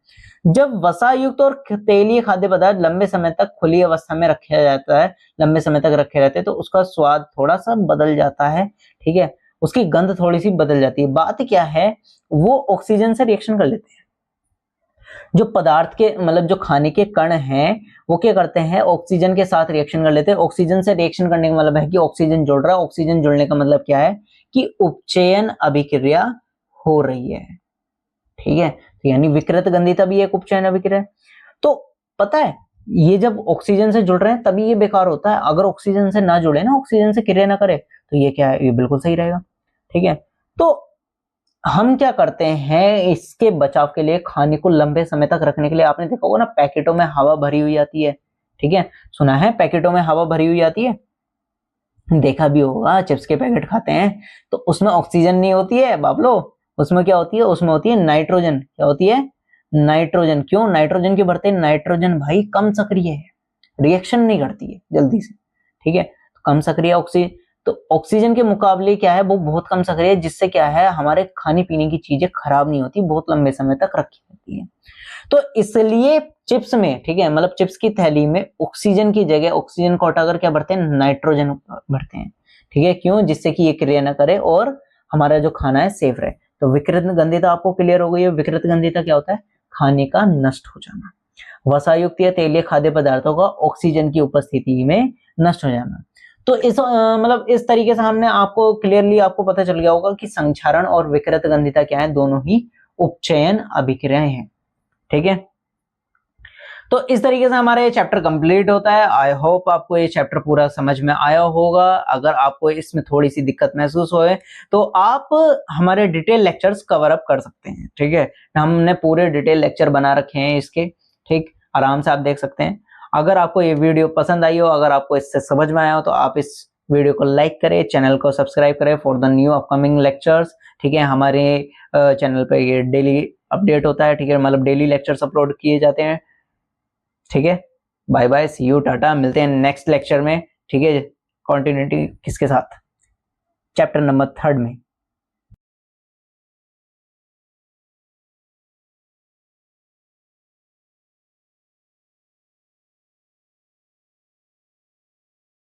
जब वसा युक्त और तेलीय खाद्य पदार्थ लंबे समय तक खुली अवस्था में रखा जाता है, लंबे समय तक रखे रहते हैं, तो उसका स्वाद थोड़ा सा बदल जाता है, ठीक है, उसकी गंध थोड़ी सी बदल जाती है। बात क्या है, वो ऑक्सीजन से रिएक्शन कर लेते हैं। जो पदार्थ के मतलब जो खाने के कण हैं, वो क्या करते हैं? ऑक्सीजन के साथ रिएक्शन कर लेते हैं। ऑक्सीजन से रिएक्शन करने का मतलब है कि ऑक्सीजन जुड़ रहा है। ऑक्सीजन जुड़ने का मतलब क्या है? कि उपचयन अभिक्रिया हो रही है, ठीक है, तो यानी विकृत गंधिता भी एक उपचयन अभिक्रिया है। तो पता है, ये जब ऑक्सीजन से जुड़ रहे हैं तभी ये बेकार होता है। अगर ऑक्सीजन से ना जुड़े ना, ऑक्सीजन से क्रिया ना करे, तो ये क्या है? ये बिल्कुल सही रहेगा, ठीक है। तो हम क्या करते हैं इसके बचाव के लिए, खाने को लंबे समय तक रखने के लिए, आपने देखा होगा ना पैकेटों में हवा भरी हुई आती है, ठीक है, सुना है पैकेटों में हवा भरी हुई आती है, देखा भी होगा, चिप्स के पैकेट खाते हैं तो उसमें ऑक्सीजन नहीं होती है बाबलो, उसमें क्या होती है? उसमें होती है नाइट्रोजन। क्या होती है? नाइट्रोजन। क्यों नाइट्रोजन क्यों भरते हैं? नाइट्रोजन भाई कम सक्रिय है, रिएक्शन नहीं करती है जल्दी से, ठीक है, तो कम सक्रिय ऑक्सीजन, तो ऑक्सीजन के मुकाबले क्या है, वो बहुत कम सक्रिय है, जिससे क्या है हमारे खाने पीने की चीजें खराब नहीं होती, बहुत लंबे समय तक रखी रहती है। तो इसलिए चिप्स में, ठीक है, मतलब चिप्स की थैली में ऑक्सीजन की जगह, ऑक्सीजन को हटाकर क्या भरते हैं? नाइट्रोजन भरते हैं, ठीक है, क्यों? जिससे कि ये क्रिया ना करे और हमारा जो खाना है सेफ रहे। तो विकृत गंधिता आपको क्लियर हो गई है। विकृत गंधिता क्या होता है? खाने का नष्ट हो जाना, वसायुक्त या तेलीय खाद्य पदार्थों का ऑक्सीजन की उपस्थिति में नष्ट हो जाना। तो इस मतलब इस तरीके से हमने आपको क्लियरली आपको पता चल गया होगा कि संक्षारण और विकृत गंधिता क्या है, दोनों ही उपचयन अभिक्रियाएं हैं, ठीक है। तो इस तरीके से हमारा ये चैप्टर कंप्लीट होता है। आई होप आपको ये चैप्टर पूरा समझ में आया होगा। अगर आपको इसमें थोड़ी सी दिक्कत महसूस होए तो आप हमारे डिटेल लेक्चर्स कवर अप कर सकते हैं, ठीक है, हमने पूरे डिटेल लेक्चर बना रखे हैं इसके, ठीक, आराम से आप देख सकते हैं। अगर आपको ये वीडियो पसंद आई हो, अगर आपको इससे समझ में आया हो, तो आप इस वीडियो को लाइक करें, चैनल को सब्सक्राइब करें for the new upcoming lectures, ठीक है। हमारे चैनल पे ये डेली अपडेट होता है, ठीक है, मतलब डेली लेक्चर्स अपलोड किए जाते हैं, ठीक है। बाय बाय, सी यू, टाटा, मिलते हैं नेक्स्ट लेक्चर में, ठीक है, कंटिन्यूटी किसके साथ? चैप्टर नंबर 3 में।